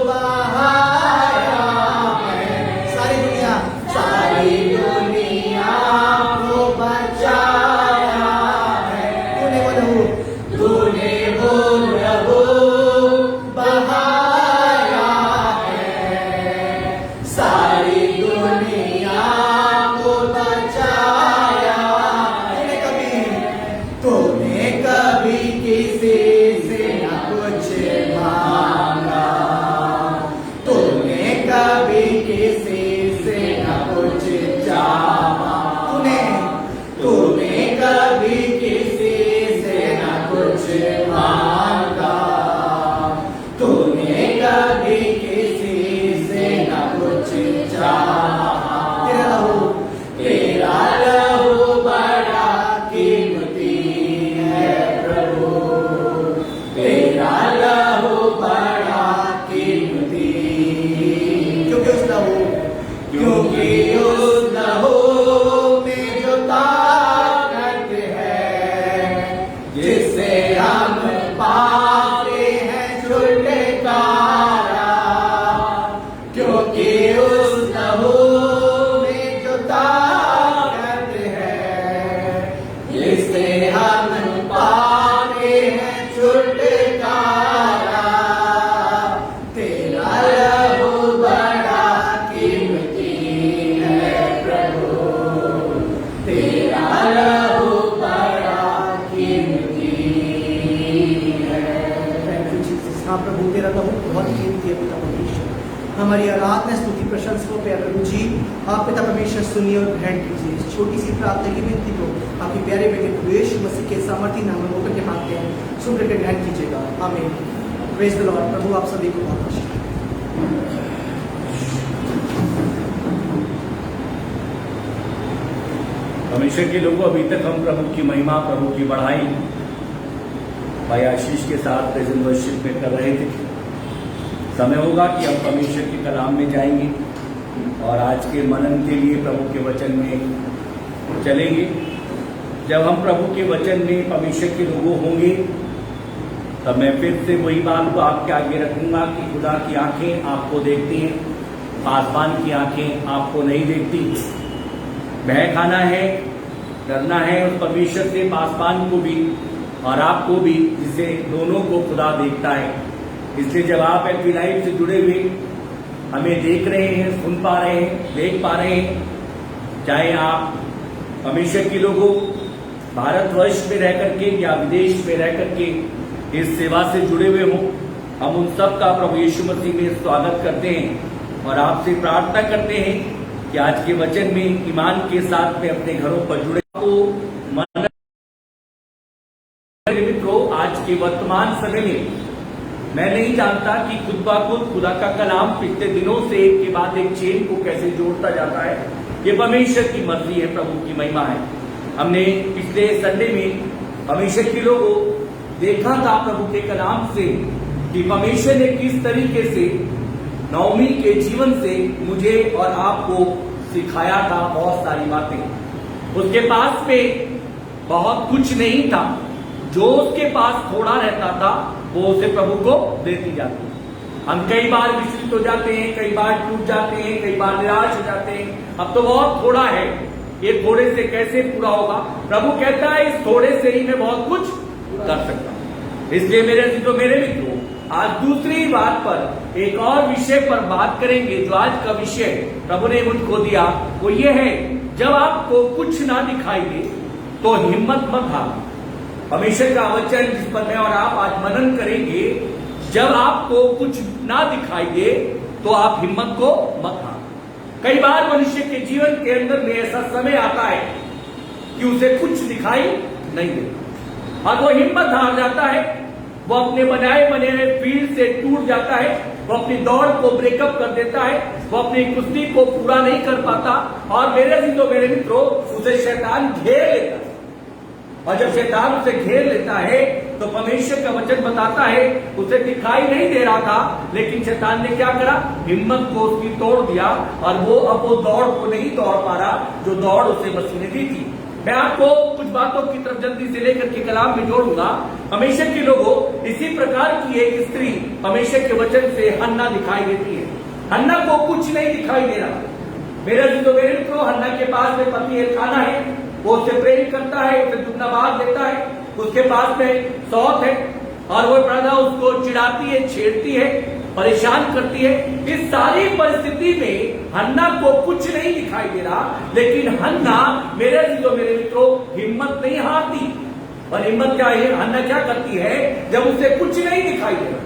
बहाया है, सारी दुनिया को बचाया है। तूने वो लहू बहाया है, सारी दुनिया को बचाया। तूने कभी किसी से न कुछ मांगा, तूने कभी किसी से न कुछ चाहा, तूने कभी किसी से न कुछ मांगा, तूने कभी किसी से न कुछ चाहा। तेरा लहू बड़ा कीमती है प्रभु, तेरा लहू बड़ा कीमती, क्योंकि उस लहू में जो ताकत है, जिससे हम पाते हैं छुटकारा, क्योंकि उस लहू में जो ताकत है, जिससे हम पाते हैं छुटकारा, तेरा लहू बड़ा कीमती है प्रभु, तेरा लहू बड़ा कीमती है। हाँ प्रभु, तेरा लहू बहुत कीमती है पिता परमेश्वर। हमारी आराधना स्तुति प्रशंसा प्यारे प्रभु जी, आप पिता परमेश्वर सुनिए और ग्रहण कीजिए। इस छोटी सी प्रार्थना की विनती को आपके प्यारे बेटे प्रभु यीशु मसीह के सामर्थी नाम में होकर के मांगते हैं, सुनकर के ग्रहण कीजिएगा। आमीन। Praise the Lord. प्रभु आप सभी को बहुत आशीष। परमेश्वर के लोगों, अभी तक हम प्रभु की महिमा, प्रभु की बढ़ाई भाई आशीष के साथ प्रेजेंट वर्शिप में कर रहे थे। समय होगा कि हम परमेश्वर के कलाम में जाएंगे और आज के मनन के लिए प्रभु के वचन में चलेंगे। जब हम प्रभु के वचन में परमेश्वर के लोगों होंगे, तब मैं फिर से वही बात को आपके आगे रखूंगा कि खुदा की आंखें आपको देखती हैं, आसमान की आंखें आपको नहीं देखती। भय खाना है, डरना है उस परमेश्वर से, आसमान को भी और आपको भी, जिसे दोनों को खुदा देखता है। इसलिए जब आप एफबी लाइव से जुड़े हुए हमें देख रहे हैं, सुन पा रहे हैं, देख पा रहे हैं, चाहे आप परमेश्वर के लोगों भारतवर्ष में रह करके या विदेश में रह करके इस सेवा से जुड़े हुए हों, हम उन सब का प्रभु यीशु मसीह में स्वागत करते हैं और आपसे प्रार्थना करते हैं कि आज के वचन में ईमान के साथ में अपने घरों पर जुड़े हो। मित्रों, आज के वर्तमान समय में मैं नहीं जानता कि खुद ब खुद खुदा का कलाम पिछले दिनों से एक के बाद एक चेन को कैसे जोड़ता जाता है। ये परमेश्वर की मर्जी है, प्रभु की महिमा है। हमने पिछले संडे में परमेश्वर के लोगों देखा था प्रभु के कलाम से कि परमेश्वर ने किस तरीके से नौमी के जीवन से मुझे और आपको सिखाया था बहुत सारी बातें। उसके पास में बहुत कुछ नहीं था, जो उसके पास थोड़ा रहता था वो उसे प्रभु को दे दी जाती है। हम कई बार विचलित हो जाते हैं, कई बार टूट जाते हैं, कई बार निराश हो जाते हैं। अब तो बहुत थोड़ा है, ये थोड़े से कैसे पूरा होगा? प्रभु कहता है इस थोड़े से ही मैं बहुत कुछ कर सकता हूं। इसलिए मेरे मित्रों, आज दूसरी बात पर एक और विषय पर बात करेंगे। जो आज का विषय प्रभु ने मुझको दिया वो ये है, जब आपको कुछ ना दिखाई दे तो हिम्मत मत हारो। परमेश्वर का वचन जिस पर मैं और आप आज मनन करेंगे, जब आपको कुछ ना दिखाई दे तो आप हिम्मत को मत हारो। कई बार मनुष्य के जीवन के अंदर में ऐसा समय आता है कि उसे कुछ दिखाई नहीं देता और वो हिम्मत हार जाता है, वो अपने बनाए बने फील्ड से टूट जाता है, वो अपनी दौड़ को ब्रेकअप कर देता है, वो अपनी कुश्ती को पूरा नहीं कर पाता और मेरे मित्रों उसे शैतान घेर लेता है। और जब शैतान उसे घेर लेता है तो परमेश्वर का वचन बताता है उसे दिखाई नहीं दे रहा था, लेकिन शैतान ने क्या करा? हिम्मत को उसकी तोड़ दिया और वो अब वो दौड़ को नहीं दौड़ पा रहा जो दौड़ उसे मसीह ने दी थी। मैं आपको कुछ बातों की तरफ जल्दी से लेकर के कलाम में जोड़ूंगा। परमेश्वर के लोगों, इसी प्रकार की एक स्त्री परमेश्वर के वचन से हन्ना दिखाई देती है। हन्ना को कुछ नहीं दिखाई दे रहा। मेरे मित्रों, हन्ना के पास में पति एलकाना है, वो उसे प्रेम करता है, उसे दुगना भाग देता है, उसके पास में सौत है और वो प्रजा उसको चिढ़ाती है, छेड़ती है, परेशान करती है। इस सारी परिस्थिति में हन्ना को कुछ नहीं दिखाई दे रहा, लेकिन हन्ना मेरे मित्रों हिम्मत नहीं हारती। और हिम्मत क्या है? हन्ना क्या करती है जब उसे कुछ नहीं दिखाई दे रहा?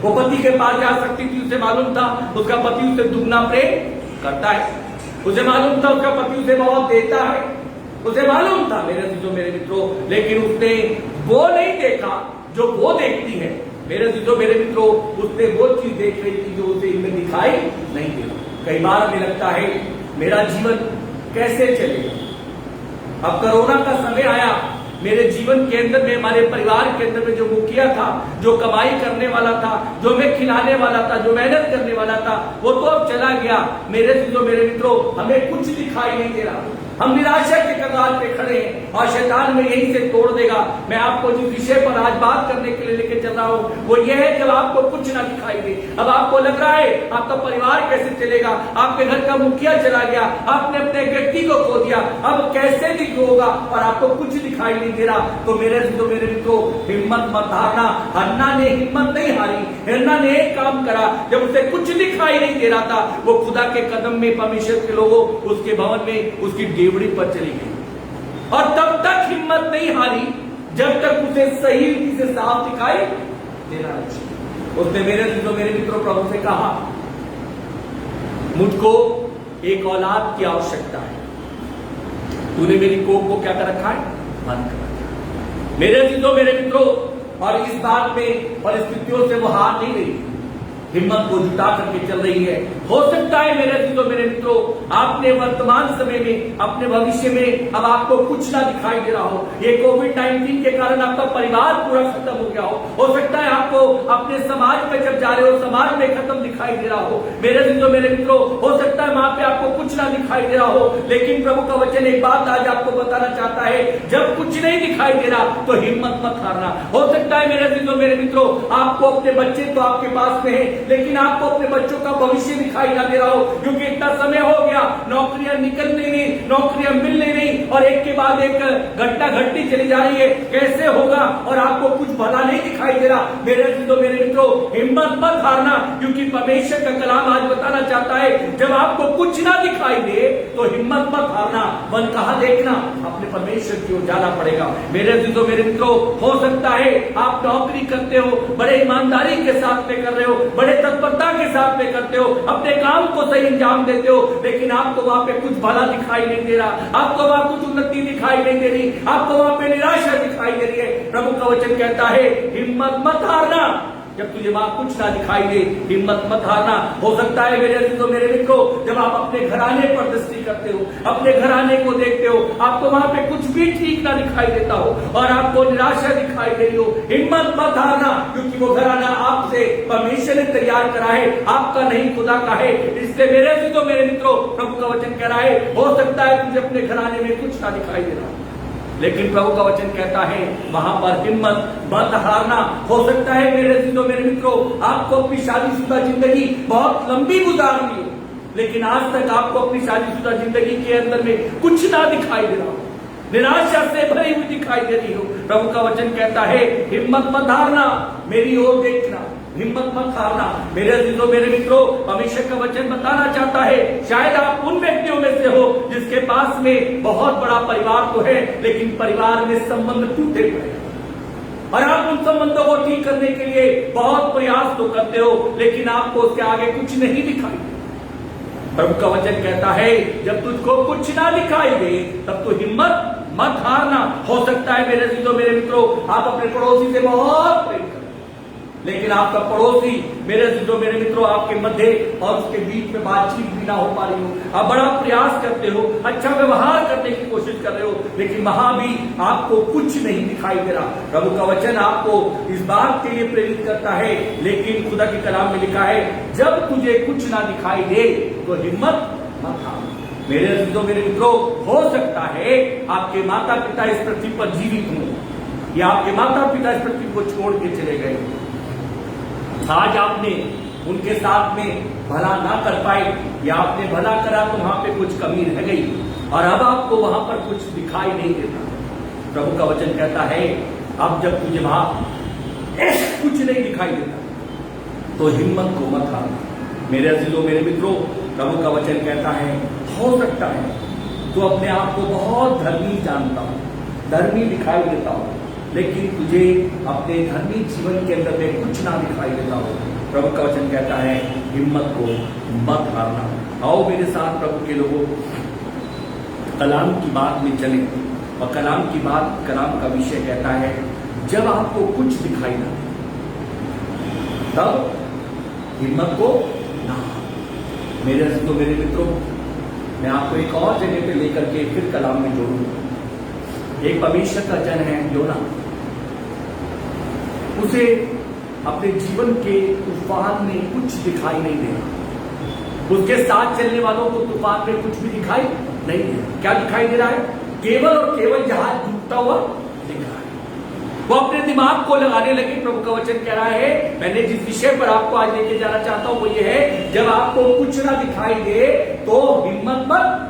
वो पति के पास जा सकती थी, उसे मालूम था उसका पति उसे दुगना प्रेम करता है, उसे मालूम था उसका पति उसे बहुत देता है, उसे मालूम था मेरे मित्रों, लेकिन उसने वो नहीं देखा जो वो देखती है। मेरे मित्रों, उसने वो चीज देख रही थी जो उसे इनमें दिखाई नहीं दे रहा। कई बार हमें लगता है मेरा जीवन कैसे चलेगा? अब कोरोना का समय आया, मेरे जीवन के अंदर में, हमारे परिवार के अंदर में जो मुखिया था, जो कमाई करने वाला था, जो मैं खिलाने वाला था, जो मेहनत करने वाला था, वो तो अब चला गया। मेरे मित्रों, हमें कुछ दिखाई नहीं दे रहा। हम निराशा के कगार पे खड़े हैं और शैतान में यहीं से तोड़ देगा। मैं आपको जिस विषय पर आज बात करने के लिए लेके चल रहा हूं वो ये है, जब आपको कुछ ना दिखाई दे, अब आपको लग रहा है आपका परिवार कैसे चलेगा, आपके घर का मुखिया चला गया, आपने अपने व्यक्ति को खो दिया, अब कैसे दिख होगा और आपको कुछ दिखाई नहीं दे रहा, तो मेरे मित्रों हिम्मत मत हारना। हन्ना ने हिम्मत नहीं हारी। हन्ना ने एक काम करा, जब उसे कुछ दिखाई नहीं दे रहा था, वो खुदा के कदम में, परमेश्वर के लोगों, उसके भवन में उसकी डेवड़ी पर चली गई और तब तक हिम्मत नहीं हारी जब तक उसे सही रीति से साफ दिखाई देना चाहिए। उसने मेरे मित्रों प्रभु से कहा, मुझको एक औलाद की आवश्यकता है, तूने मेरी कोख को क्या कर रखा है? बंद कर रखा है। मेरे मित्रों, और इस बात में परिस्थितियों से वो हार नहीं रही, हिम्मत को जुटा करके चल रही है। हो सकता है मेरे मित्रों, आपने वर्तमान समय में, अपने भविष्य में अब आपको कुछ ना दिखाई दे रहा हो। ये कोविड-19 के कारण आपका परिवार पूरा खत्म हो गया हो सकता है आपको अपने समाज में जब जा रहे हो, समाज में खत्म दिखाई दे रहा हो। मेरे मित्रों, हो सकता है वहां पे आपको कुछ ना दिखाई दे रहा हो, लेकिन प्रभु का वचन एक बात आज आपको बताना चाहता है, जब कुछ नहीं दिखाई दे रहा तो हिम्मत मत हारना। हो सकता है मेरे मित्रों, आपको अपने बच्चे तो आपके पास में है, लेकिन आपको अपने बच्चों का भविष्य दिखाई ना दे रहा हो, क्योंकि इतना समय हो गया, नौकरियां निकलने नहीं, नौकरियां मिलने नहीं, और एक के बाद एक घटना घटती चली जा रही है। कैसे होगा? और आपको कुछ भला नहीं दिखाई दे रहा। मेरे मित्रों, हिम्मत मत हारना, क्योंकि परमेश्वर का कलाम आज बताना चाहता है, जब आपको कुछ ना दिखाई दे तो हिम्मत मत हारना। मन कहां देखना? अपने परमेश्वर की ओर जाना पड़ेगा। मेरे मित्रों, हो सकता है आप नौकरी करते हो, बड़े ईमानदारी के साथ में कर रहे हो, बड़े तत्परता के साथ में करते हो, अपने काम को सही अंजाम देते हो, लेकिन आपको वहां पे कुछ भला दिखाई नहीं दे रहा, आपको वहां कुछ उन्नति दिखाई नहीं दे रही, आपको वहां पे निराशा दिखाई दे रही है। प्रभु का वचन कहता है, हिम्मत मत हारना। जब तुझे वहां कुछ ना दिखाई दे, हिम्मत मत हारना। हो सकता है मेरे मित्रों, जब आप अपने घराने पर दृष्टि करते हो, अपने घराने को देखते हो, आपको वहां पे कुछ भी ठीक ना दिखाई देता हो और आपको निराशा दिखाई दे रही हो, हिम्मत मत हारना, क्योंकि वो घराना आपसे परमेश्वर ने तैयार करा है, आपका नहीं, खुदा का है। इसलिए मेरे मित्रों, प्रभु का वचन कह रहा है, हो सकता है तुझे अपने घराने में कुछ ना दिखाई दे रहा, लेकिन प्रभु का वचन कहता है वहां पर हिम्मत मत हारना। हो सकता है मेरे अजीजों मेरे मित्रों, आपको अपनी शादीशुदा जिंदगी बहुत लंबी गुजारनी हो, लेकिन आज तक आपको अपनी शादीशुदा जिंदगी के अंदर में कुछ ना दिखाई दे रहा हो, निराशा से भरी हुई दिखाई दे रही हो। प्रभु का वचन कहता है हिम्मत मत हारना, मेरी ओर देखना, हिम्मत मत हारना। मेरे अजीजों मेरे मित्रों, परमेश्वर का वचन बताना चाहता है, शायद आप उन व्यक्तियों में से हो जिसके पास में बहुत बड़ा परिवार तो है, लेकिन परिवार में संबंध टूटे पड़े हैं और आप उन संबंधों को ठीक करने के लिए बहुत प्रयास तो करते हो, लेकिन आपको उसके आगे कुछ नहीं दिखाई दे। प्रभु का वचन कहता है जब तुझको कुछ ना दिखाई दे तब तू हिम्मत मत हारना। हो सकता है मेरे अजीजों मेरे मित्रों, आप अपने पड़ोसी से बहुत प्रेम करते, लेकिन आपका पड़ोसी मेरे अजीजों मेरे मित्रों आपके मध्य और उसके बीच में बातचीत भी ना हो पा रही हो। आप बड़ा प्रयास करते हो, अच्छा व्यवहार करने की कोशिश कर रहे हो, लेकिन वहां भी आपको कुछ नहीं दिखाई दे रहा। प्रभु का वचन आपको इस बात के लिए प्रेरित करता है, लेकिन खुदा के कलाम में लिखा है जब तुझे कुछ ना दिखाई दे तो हिम्मत मत हार। मेरे अजीजों मेरे मित्रों, हो सकता है आपके माता पिता इस पृथ्वी पर जीवित हों या आपके माता पिता इस पृथ्वी को छोड़ के चले गए, आज आपने उनके साथ में भला ना कर पाए या आपने भला करा तो वहां पे कुछ कमी रह गई और अब आपको वहां पर कुछ दिखाई नहीं देता। प्रभु का वचन कहता है अब जब तुझे वहां कुछ नहीं दिखाई देता तो हिम्मत को मत हार। मेरे अजीजों मेरे मित्रों, प्रभु का वचन कहता है हो सकता है तो अपने आप को बहुत धर्मी जानता हो, धर्मी दिखाई देता हो, लेकिन तुझे अपने धर्मी जीवन के अंदर में कुछ ना दिखाई देता हो। प्रभु का वचन कहता है हिम्मत को मत हारना। आओ मेरे साथ प्रभु के लोगों कलाम की बात में चले, और कलाम की बात, कलाम का विषय कहता है जब आपको कुछ दिखाई ना दे तब हिम्मत को ना। मेरे दोस्तों मेरे मित्रों, मैं आपको एक और जगह पे लेकर के फिर कलाम में जोड़ूंगा। एक परमेश्वर का जन है योना, उसे अपने जीवन के तूफान में कुछ दिखाई नहीं दे रहा, उसके साथ चलने वालों को तूफान में कुछ भी दिखाई नहीं दे रहा। क्या दिखाई दे रहा है? केवल और केवल जहाज डूबता हुआ दिख रहा है। वो अपने दिमाग को लगाने लगे। प्रभु का वचन कह रहा है, मैंने जिस विषय पर आपको आज लेके जाना चाहता हूं वो ये है, जब आपको कुछ ना दिखाई दे तो हिम्मत मत।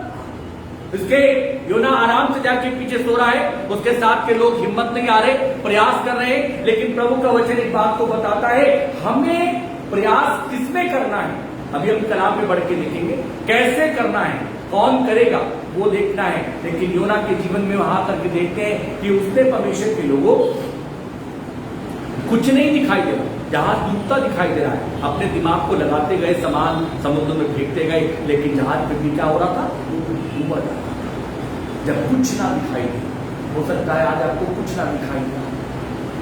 इसके योना आराम से जाके पीछे सो रहा है, उसके साथ के लोग हिम्मत नहीं आ रहे, प्रयास कर रहे हैं, लेकिन प्रभु का वचन एक बात को बताता है, हमें प्रयास किसमें करना है। अभी हम कलाम में बढ़ के देखेंगे कैसे करना है, कौन करेगा वो देखना है। लेकिन योना के जीवन में वहां करके देखते हैं कि उसने परमेश्वर के लोगों कुछ नहीं दिखाई दे रहा, जहाज डूबता दिखाई दे रहा है। अपने दिमाग को लगाते गए, सामान समुद्र में फेंकते गए, लेकिन जहाज पे भी क्या हो रहा था? डूबा जा रहा था। जब कुछ ना दिखाई दे, हो सकता है आज आपको कुछ ना दिखाई दे रहा,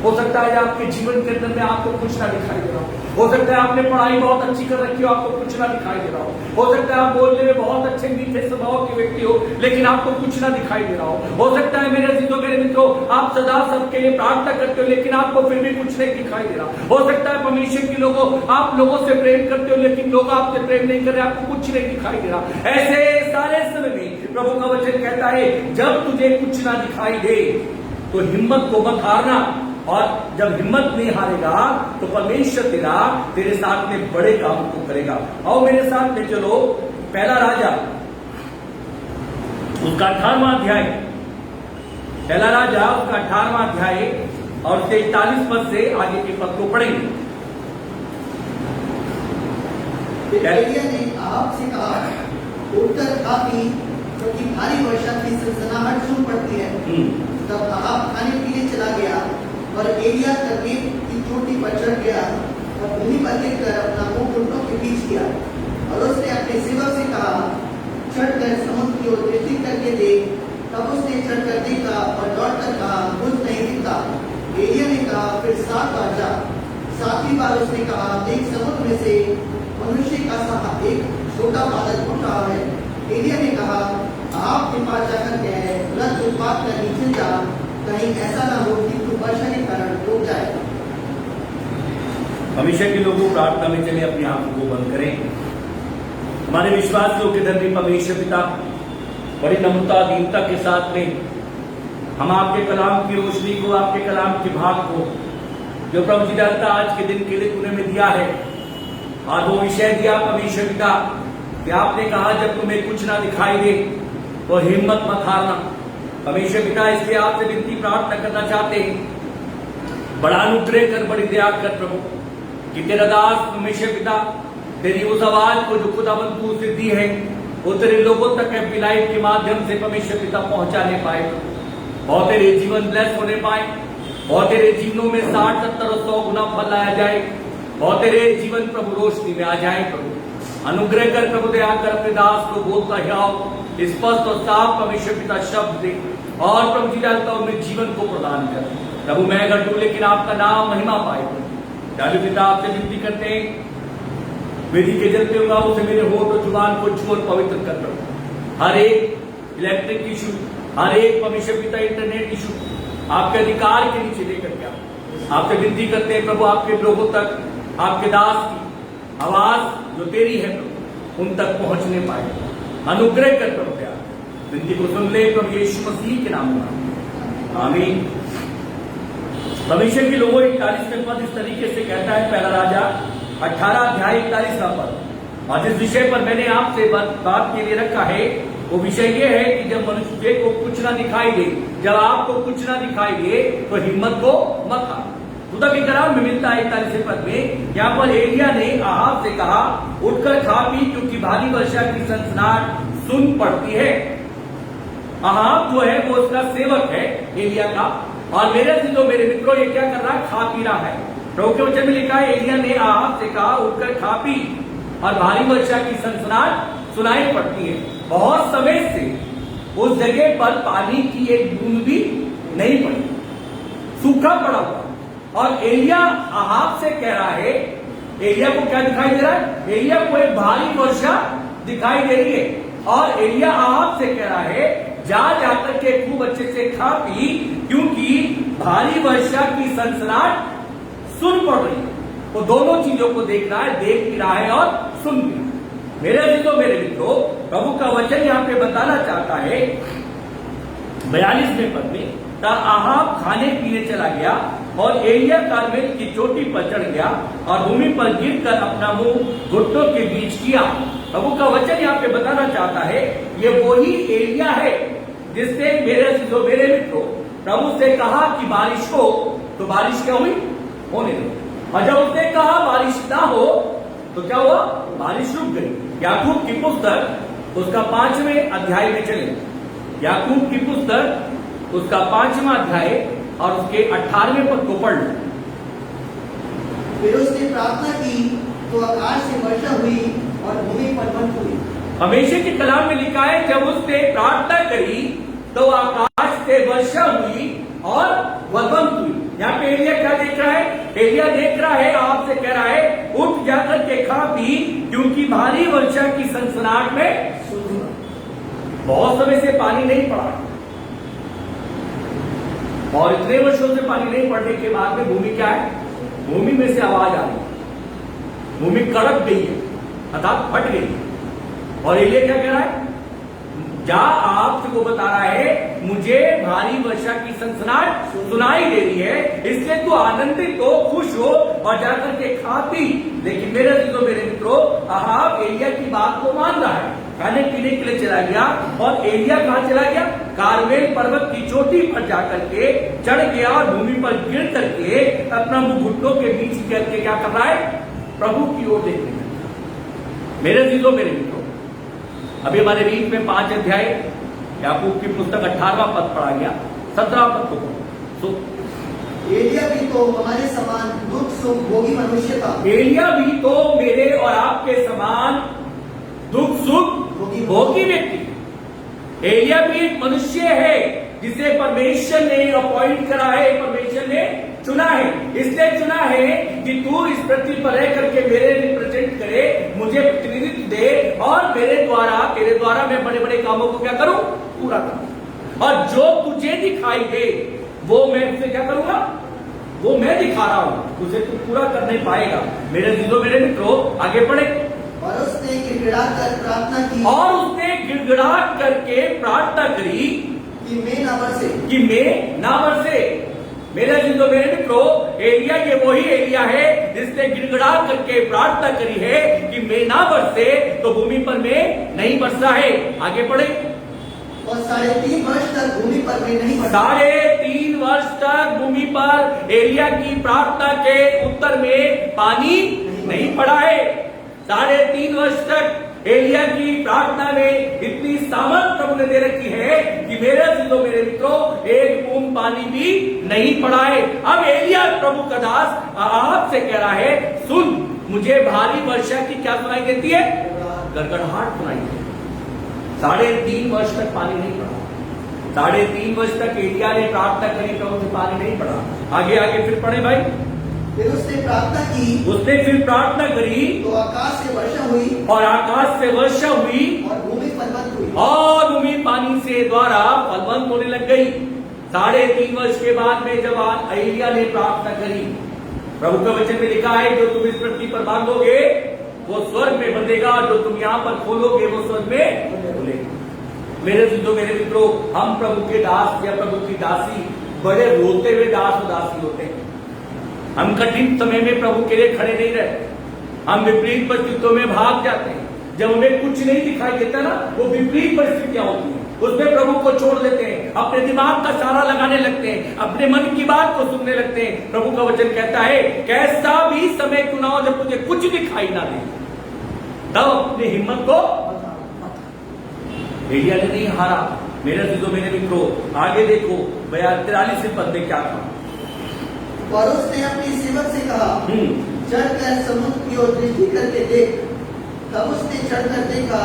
हो सकता है आपके जीवन के अंदर में आपको कुछ ना दिखाई दे रहा हो सकता है आपने पढ़ाई बहुत अच्छी कर रखी हो, आपको कुछ ना दिखाई दे रहा हो सकता है आप बोलने में बहुत अच्छे मीठे स्वभाव के व्यक्ति हो, लेकिन आपको कुछ ना दिखाई दे रहा हो सकता है मेरे अजीजों मेरे मित्रों, आप सदा सबके लिए प्रार्थना करते हो, लेकिन आपको फिर भी कुछ नहीं दिखाई दे रहा। हो सकता है परमेश्वर के लोगों, आप लोगों से प्रेम करते हो, लेकिन लोग आपसे प्रेम नहीं कर रहे, आपको कुछ नहीं दिखाई दे रहा। ऐसे सारे समय में प्रभु का वचन कहता है, जब तुझे कुछ ना दिखाई दे तो हिम्मत को मत हारना, और जब हिम्मत नहीं हारेगा तो परमेश्वर तेरे साथ में बड़े काम को करेगा। आओ मेरे साथ में चलो, पहला राजा उसका 18वां अध्याय, पहला राजा उसका 18वां अध्याय और उसके 41 पद से आगे के पद को पढ़ेंगे। एलिय्याह ने आहाब से कहा, उठकर खा पी, क्योंकि भारी वर्षा की सनसनाहट सुन पड़ती है। तब आहाब खाने के लिए चला गया और एलिय्याह तरबीब की चोटी पर चढ़ गया और भूमि पर गिरकर अपना मुंह घुटनों के बीच किया, और उसने अपने सेवक से कहा, चढ़कर समुद्र की ओर दृष्टि करके देख। तब उसने चढ़कर देखा और दौड़कर कहा, कुछ नहीं दिखता। एलिय्याह ने कहा, फिर 7 बार जा। 7वीं बार उसने कहा, देख समुद्र में से मनुष्य का सा एक छोटा बालक उठ रहा है। एलिय्याह ने कहा, आप के पास जाकर कहे, तुरंत उत्पात कर नीचे जा, कहीं ऐसा ना हो कि तू वर्षा के कारण डूब जाए। हमेशा के लोगों प्रार्थना में चले, अपनी आंखों को बंद करें। हमारे विश्वासियों के धर्मी परमेश्वर पिता, बड़ी नम्रता दीनता के साथ में हम आपके कलाम की रोशनी को, आपके कलाम की भाग को, जो प्रभु जी डालता आज के दिन के लिए तूने में दिया है, और वो विषय दिया परमेश्वर पिता कि आपने कहा जब तुम्हें कुछ ना दिखाई दे तो हिम्मत मत हारना। परमेश्वर पिता, इसलिए आपसे विनती प्रार्थना करना चाहते हैं, बड़ा अनुग्रह कर, बड़ी दया कर प्रभु, कि तेरा दास परमेश्वर पिता तेरी उस आवाज को जो खुदावंद तू उसे दी है वो तेरे लोगों तक हैप्पी लाइफ के माध्यम से परमेश्वर पिता पहुंचाने पाए, और तेरे जीवन ब्लेस होने पाए, और तेरे जीवनों में 60, 70 और 100 गुना फल लाया जाए, और तेरे जीवन प्रभु रोशनी में आ जाए। प्रभु अनुग्रह कर, प्रभु दया कर, अपने दास को बोलता हियाव स्पष्ट और साफ परमेश्वर पिता शब्द दे, और प्रभु जी डालता उन्हें जीवन को प्रदान कर। प्रभु मैं घटू लेकिन आपका नाम महिमा पाए। डालू पिता आपसे विनती करते हैं, वेदी के जलते हुआ उसे मेरे होठ और जुबान को छू और पवित्र कर प्रभु। हर एक इलेक्ट्रिक इशू, हर एक परमेश्वर पिता इंटरनेट इशू आपके अधिकार के नीचे लेकर के आपसे विनती करते हैं प्रभु, आपके लोगों तक आपके दास की आवाज जो तेरी है प्रभु उन तक पहुंचने पाए। अनुग्रह कर प्रभु प्यार, विनती को सुन ले प्रभु यीशु मसीह के नाम में, आमीन। परमेश्वर के लोगों 41वें पद इस तरीके से कहता है, पहला राजा 18 अध्याय 41वां पद, और जिस विषय पर मैंने आपसे बात के लिए रखा है वो विषय ये है कि जब मनुष्य को कुछ ना दिखाई दे, जब आपको कुछ ना दिखाई दे तो हिम्मत को मत हारो। खुदा के कलाम में मिलता है 41वें पद में, यहाँ पर एलिया ने आहाब से कहा उठकर खा पी क्योंकि भारी वर्षा की सनसनाहट सुन पड़ती है। आहाब जो है वो उसका सेवक है एलिया का, और मेरे मित्रों ये क्या कर रहा है, खा पी रहा है। प्रभु के वचन में लिखा है एलिया ने आहाब से कहा उठकर खा पी, और भारी वर्षा की सनसनाहट सुनाई पड़ती है। बहुत समय से उस जगह पर पानी की एक बूंद भी नहीं पड़ी, सूखा पड़ा हुआ, और एलिया आहाब से कह रहा है, एलिया को क्या दिखाई दे रहा है, एलिया को एक भारी वर्षा दिखाई दे रही है, और एलिया आहाब से कह रहा है जा जाकर के खूब अच्छे से खा पी क्योंकि भारी वर्षा की सनसनाहट सुन पड़ रही है। वो दोनों चीजों को देख रहा है, देख भी रहा है और सुन भी। मेरे मित्रों प्रभु का वचन यहाँ पे बताना चाहता है 42वें पद में, आहाब खाने पीने चला गया और एलिया कार्मेल की चोटी पर चढ़ गया और भूमि पर गिरकर अपना मुंह घुटनों के बीच किया। प्रभु का वचन यहाँ पे बताना चाहता है ये वही एलिया है जिसने मेरे मित्रों प्रभु से कहा कि बारिश हो, तो बारिश क्या हुई, होने दो। और जब उसने कहा बारिश ना हो तो क्या हुआ, बारिश रुक गई। याकूब की पुस्तक उसका 5वें अध्याय में चले, याकूब की पुस्तक उसका 5वां अध्याय और उसके 18वें पद को पढ़ लो। फिर उसने प्रार्थना की तो आकाश से वर्षा हुई और भूमि पर बंद हुई। हमेशा के कलाम में लिखा है जब उसने प्रार्थना करी तो आकाश से वर्षा हुई और वह बंद हुई। यहाँ पे एलिया क्या देख रहा है, एलिया देख रहा है, आपसे कह रहा है उठ जाकर के खा पी क्योंकि भारी वर्षा की सनसनाहट में बहुत समय से पानी नहीं पड़ा, और इतने वर्षों से पानी नहीं पड़ने के बाद में भूमि क्या है, भूमि में से आवाज आ रही, भूमि कड़क गई है अर्थात फट गई। और एलिया क्या कह रहा है, जा आपसे वो बता रहा है मुझे भारी वर्षा की सनसनाहट सुनाई दे रही है, इसलिए तू आनंदित हो, खुश हो और जाकर के खा पी। लेकिन मेरे मित्रों आहाब एलिया की बात को मान रहा है, खाने पीने के लिए चला गया, और एलिया कहां चला गया, कार्मेल पर्वत की चोटी पर जाकर के चढ़ गया और भूमि पर गिर करके अपना मुंह घुटनों के बीच करके क्या कर रहा है, प्रभु की ओर देखने लगा। मेरे मित्रों अभी हमारे बीच में 5 अध्याय याकूब की पुस्तक 18वां पद पढ़ा गया, 17वां पद को एलिया भी तो हमारे समान दुख सुख भोगी मनुष्य था। एलिया भी तो मेरे और आपके समान दुख सुख भोगी व्यक्ति। एलिया भी एक मनुष्य है जिसे परमेश्वर ने अपॉइंट करा है, परमेश्वर ने चुना है, इसलिए चुना है कि तू इस पृथ्वी पर रह करके मेरे रिप्रेजेंट करे, मुझे प्रतिनिधित्व दे, और तेरे द्वारा मैं बड़े बड़े कामों को क्या करूं, पूरा करूं। और जो तुझे दिखाई दे वो मैं तुझे क्या करूंगा, वो मैं दिखा रहा हूं, तुझे तू पूरा कर नहीं पाएगा। मेरे मित्रों आगे बढ़े। और उसने गिड़गिड़ा कर प्रार्थना की, और उसने गिड़गिड़ा करके प्रार्थना करी कि मैं ना बरसे। कि मैं ना बरसे। मेरे जिंदो मेरे मित्रों, एलिया ये वही एलिया है जिसने गिड़गिड़ा करके प्रार्थना करी है कि मैं ना बरसे, तो भूमि पर मैं नहीं बरसा है। आगे पढ़े। और 3.5 वर्ष तक भूमि पर मैं नहीं बरसा। 3.5 वर्ष तक भूमि पर एलिया की प्रार्थना के उत्तर में पानी नहीं पड़ा है। 3.5 वर्ष तक एलिया की प्रार्थना में इतनी सामर्थ प्रभु ने दे रखी है कि मेरे जिंदो मेरे मित्रों, एक बूंद पानी भी नहीं पड़ा है। अब एलिया प्रभु का दास आपसे कह रहा है, सुन, मुझे भारी वर्षा की क्या सुनाई देती है? गड़गड़ाहट सुनाई देती है। 3.5 वर्ष तक पानी नहीं पड़ा। 3.5 वर्ष तक एलिया ने प्रार्थना करी, प्रभु से पानी नहीं पड़ा। आगे आगे फिर पढ़े भाई। फिर उसने प्रार्थना की, उसने फिर प्रार्थना करी तो आकाश से वर्षा हुई, और आकाश से वर्षा हुई, और भूमि फलवंत हुई, और भूमि पानी से द्वारा फलवंत होने लग गई। 3.5 वर्ष के बाद में जब एलिया ने प्रार्थना करी, प्रभु का वचन में लिखा है, जो तुम इस पृथ्वी पर बांधोगे वो स्वर्ग में बंधेगा, जो तुम यहाँ पर खोलोगे वो स्वर्ग में खोलेगा। मेरे जिंदो मेरे मित्रों, हम प्रभु के दास या प्रभु की दासी बड़े रोते हुए दास दासी होते हैं। हम कठिन समय में प्रभु के लिए खड़े नहीं रहते, हम विपरीत परिस्थितियों में भाग जाते हैं। जब हमें कुछ नहीं दिखाई देता ना, वो विपरीत परिस्थितियां होती हैं, उसमें प्रभु को छोड़ देते हैं, अपने दिमाग का सहारा लगाने लगते हैं, अपने मन की बात को सुनने लगते हैं। प्रभु का वचन कहता है, कैसा भी समय क्यों ना हो, जब तुझे कुछ दिखाई ना दे, तब अपनी हिम्मत को एलिया ने नहीं हारा। मेरे जिंदो मेरे मित्रों, आगे देखो 43 पद में क्या था। और उसने अपनी सेवक से कहा, चढ़कर समुद्र की ओर दृष्टि करके देख। तब उसने चढ़कर देखा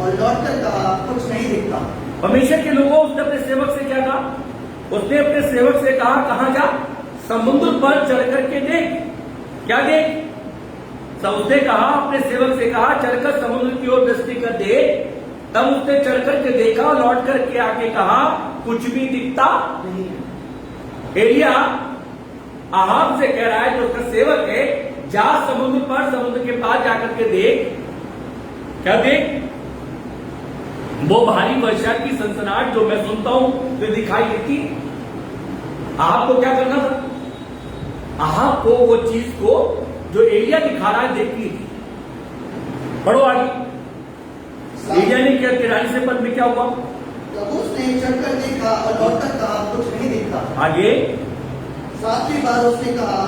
और लौटकर कहा, कुछ नहीं दिखता। परमेश्वर के लोगों, उसने अपने सेवक से क्या कहा? उसने अपने सेवक से कहा, कहां जा? समुद्र पर चढ़ करके देख। क्या देख? उसने कहा, अपने सेवक से कहा, चढ़कर समुद्र की ओर दृष्टि कर देख। तब उसने चढ़ करके देखा और लौट करके आके कहा, कुछ भी दिखता नहीं। एलिया आहाब से कह रहा है, जो उसका सेवक है, जा समुद्र पर, समुद्र के पास जाकर के देख। क्या देख? वो भारी वर्षा की सनसनाहट जो मैं सुनता हूं जो दिखाई देती। आपको क्या करना था? आपको वो चीज को जो एलिया दिखा रहा है देखनी थी। पढ़ो आगे। एलिया ने क्या 43 पद में क्या हुआ? तब उसने चढ़कर देखा और लौटकर कहा, कुछ नहीं दिखता। आगे 7वीं बार उसने कहा,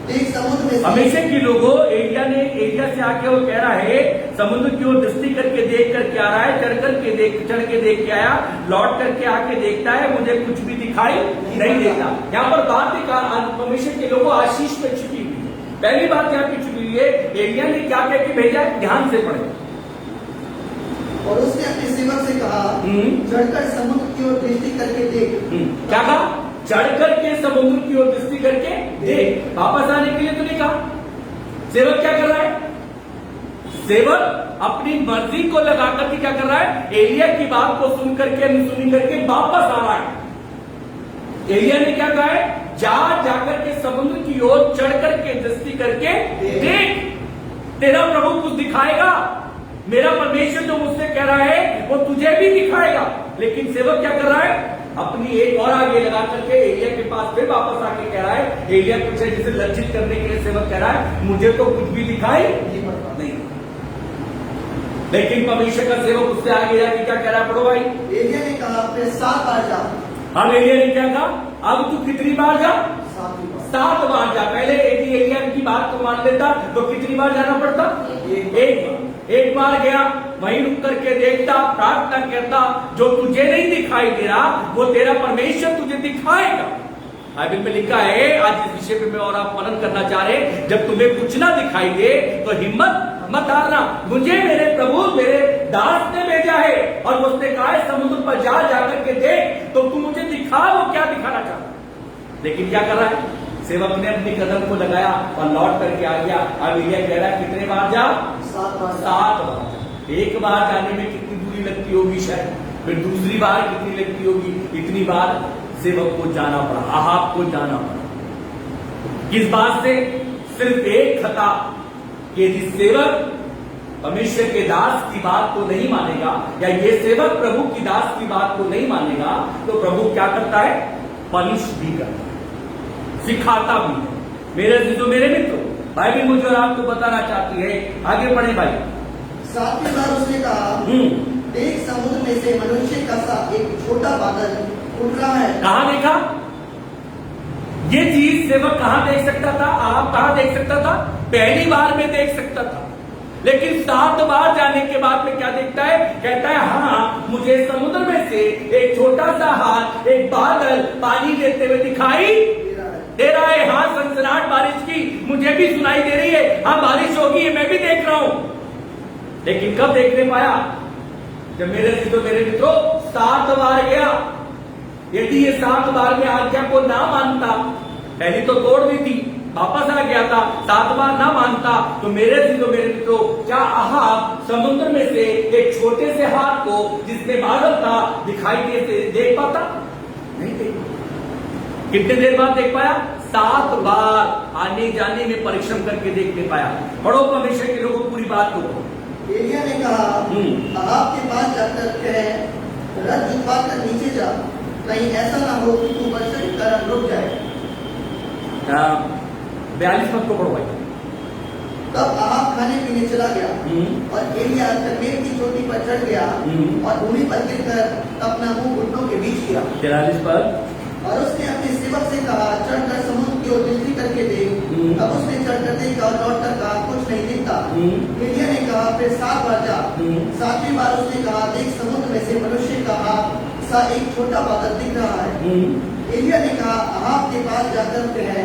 देख समुद्र में। हमेशा के लोगों, एलिया से आके वो कह रहा है, समुद्र की ओर दृष्टि करके देख करके आ रहा है, चढ़ के देख के आया, लौट करके आके देखता है, मुझे कुछ भी दिखाई नहीं देता। यहाँ पर बात परमेश्वर के लोगों आशीष में छुपी हुई है। पहली बात यहाँ की छुपी हुई है, एलिया ने क्या कह के भेजा है? ध्यान से पढ़े। और उसने अपने सेवक से कहा, चढ़कर समुद्र की ओर दृष्टि करके देख। क्या कहा? चढ़ करके समुद्र की ओर दृष्टि करके देख। वापस आने के लिए तो नहीं कहा। सेवक क्या कर रहा है? सेवक अपनी मर्जी को लगा करके क्या कर रहा है? एलिया की बात को सुन करके सुनी करके वापस आ रहा है। एलिया ने क्या कहा है? जाकर के समुद्र की ओर चढ़ करके दृष्टि करके देख, तेरा प्रभु कुछ दिखाएगा। मेरा परमेश्वर जो मुझसे कह रहा है वो तुझे भी दिखाएगा। लेकिन सेवक क्या कर रहा है? अपनी एक और आगे लगा करके एलिया के पास फिर वापस आके कह रहा है, एलिया कुछ है जिसे लज्जित करने के लिए सेवक कह रहा है, मुझे तो कुछ भी दिखाई नहीं। लेकिन परमेश्वर का सेवक उससे आगे जाके क्या कह रहा है? पढ़ो भाई। एलिया ने कहा, फिर 7 बार जा। अब एलिया ने क्या कहा? अब तू कितनी बार जा? 7 बार जा। पहले यदि एलिया की बात को मान लेता तो कितनी बार जाना पड़ता? एक बार गया, वहीं रुक करके देखता, प्रार्थना करता, जो तुझे नहीं दिखाई दे रहा वो तेरा परमेश्वर तुझे दिखाएगा। बाइबल में लिखा है, आज इस विषय पे मैं और आप मनन करना चाह रहे हैं, जब तुम्हें कुछ ना दिखाई दे तो हिम्मत मत हारना। मुझे मेरे प्रभु मेरे दास ने भेजा है और उसने कहा है समुद्र पर जाकर के देख, तो तू मुझे दिखा वो क्या दिखाना चाहता। लेकिन क्या कर रहा है? सेवक ने अपनी कदम को लगाया और लौट करके आ गया। अब एलिया कह रहा है, कितने बार जा? 7 बार। एक बार जाने में कितनी दूरी लगती होगी शायद, फिर दूसरी बार कितनी लगती होगी, इतनी बार सेवक को जाना पड़ा, आहाब को जाना पड़ा। किस बात से? सिर्फ एक खता, यदि सेवक परमेश्वर के दास की बात को नहीं मानेगा या ये सेवक प्रभु की दास की बात को नहीं मानेगा तो प्रभु क्या करता है? पनिश भी करता है, सिखाता भी है। मेरे जो मेरे मित्रों, बाइबल मुझे और आपको बताना चाहती है, आगे पढ़े भाई। 7वीं बार उसने कहा, देख समुद्र में से मनुष्य का सा एक छोटा बादल उठ रहा है। कहां देखा ये चीज? सेवक कहां देख सकता था? आप कहां देख सकता था? पहली बार में देख सकता था, लेकिन 7 बार जाने के बाद में क्या देखता है? कहता है हाँ, मुझे समुद्र में से एक छोटा सा हाथ, एक बादल पानी देते हुए दिखाई दे रहा है। हाँ, सनसनाहट बारिश की मुझे भी सुनाई दे रही है। हाँ, बारिश होगी, मैं भी देख रहा हूं। लेकिन कब देखने पाया? जब मेरे मित्रों 7 बार गया। यदि ये 7 बार में आज्ञा को ना मानता, पहली तो तोड़ दी थी, वापस आ गया था, 7 बार ना मानता, तो मेरे मित्रों, क्या अहाब समुद्र में से एक छोटे से हाथ को जिसमें बादल था दिखाई देख पाता? नहीं देख। कितने देर बाद देख पाया? 7 बार आने जाने में परिश्रम करके देख नहीं पाया। पढ़ो परमेश्वर के लोगों पूरी बात को। एलिया ने कहा, अहाब के पास जाकर कहे, रथ जुतवा कर नीचे जा, कहीं ऐसा ना हो कि तू वर्षा के कारण रुक जाए। 42 पद को पढ़ो भाई। तब अहाब खाने पीने चला गया और एलिया कर्मेल की चोटी पर चढ़ गया और भूमि पर गिरकर अपना मुंह घुटनों के बीच किया। 43 पद। और उसने अपने सेवक से कहा, चढ़कर समुद्र की ओर दृष्टि करके देख। तब उसने चढ़कर देखा और लौटकर कहा, कुछ नहीं दिखता। एलिया ने कहा, फिर 7 बार जा। 7वीं बार उसने कहा, देख समुद्र में से मनुष्य का हाथ सा एक छोटा बादल दिख रहा है। एलिया ने कहा, अहाब के पास जाकर कहे,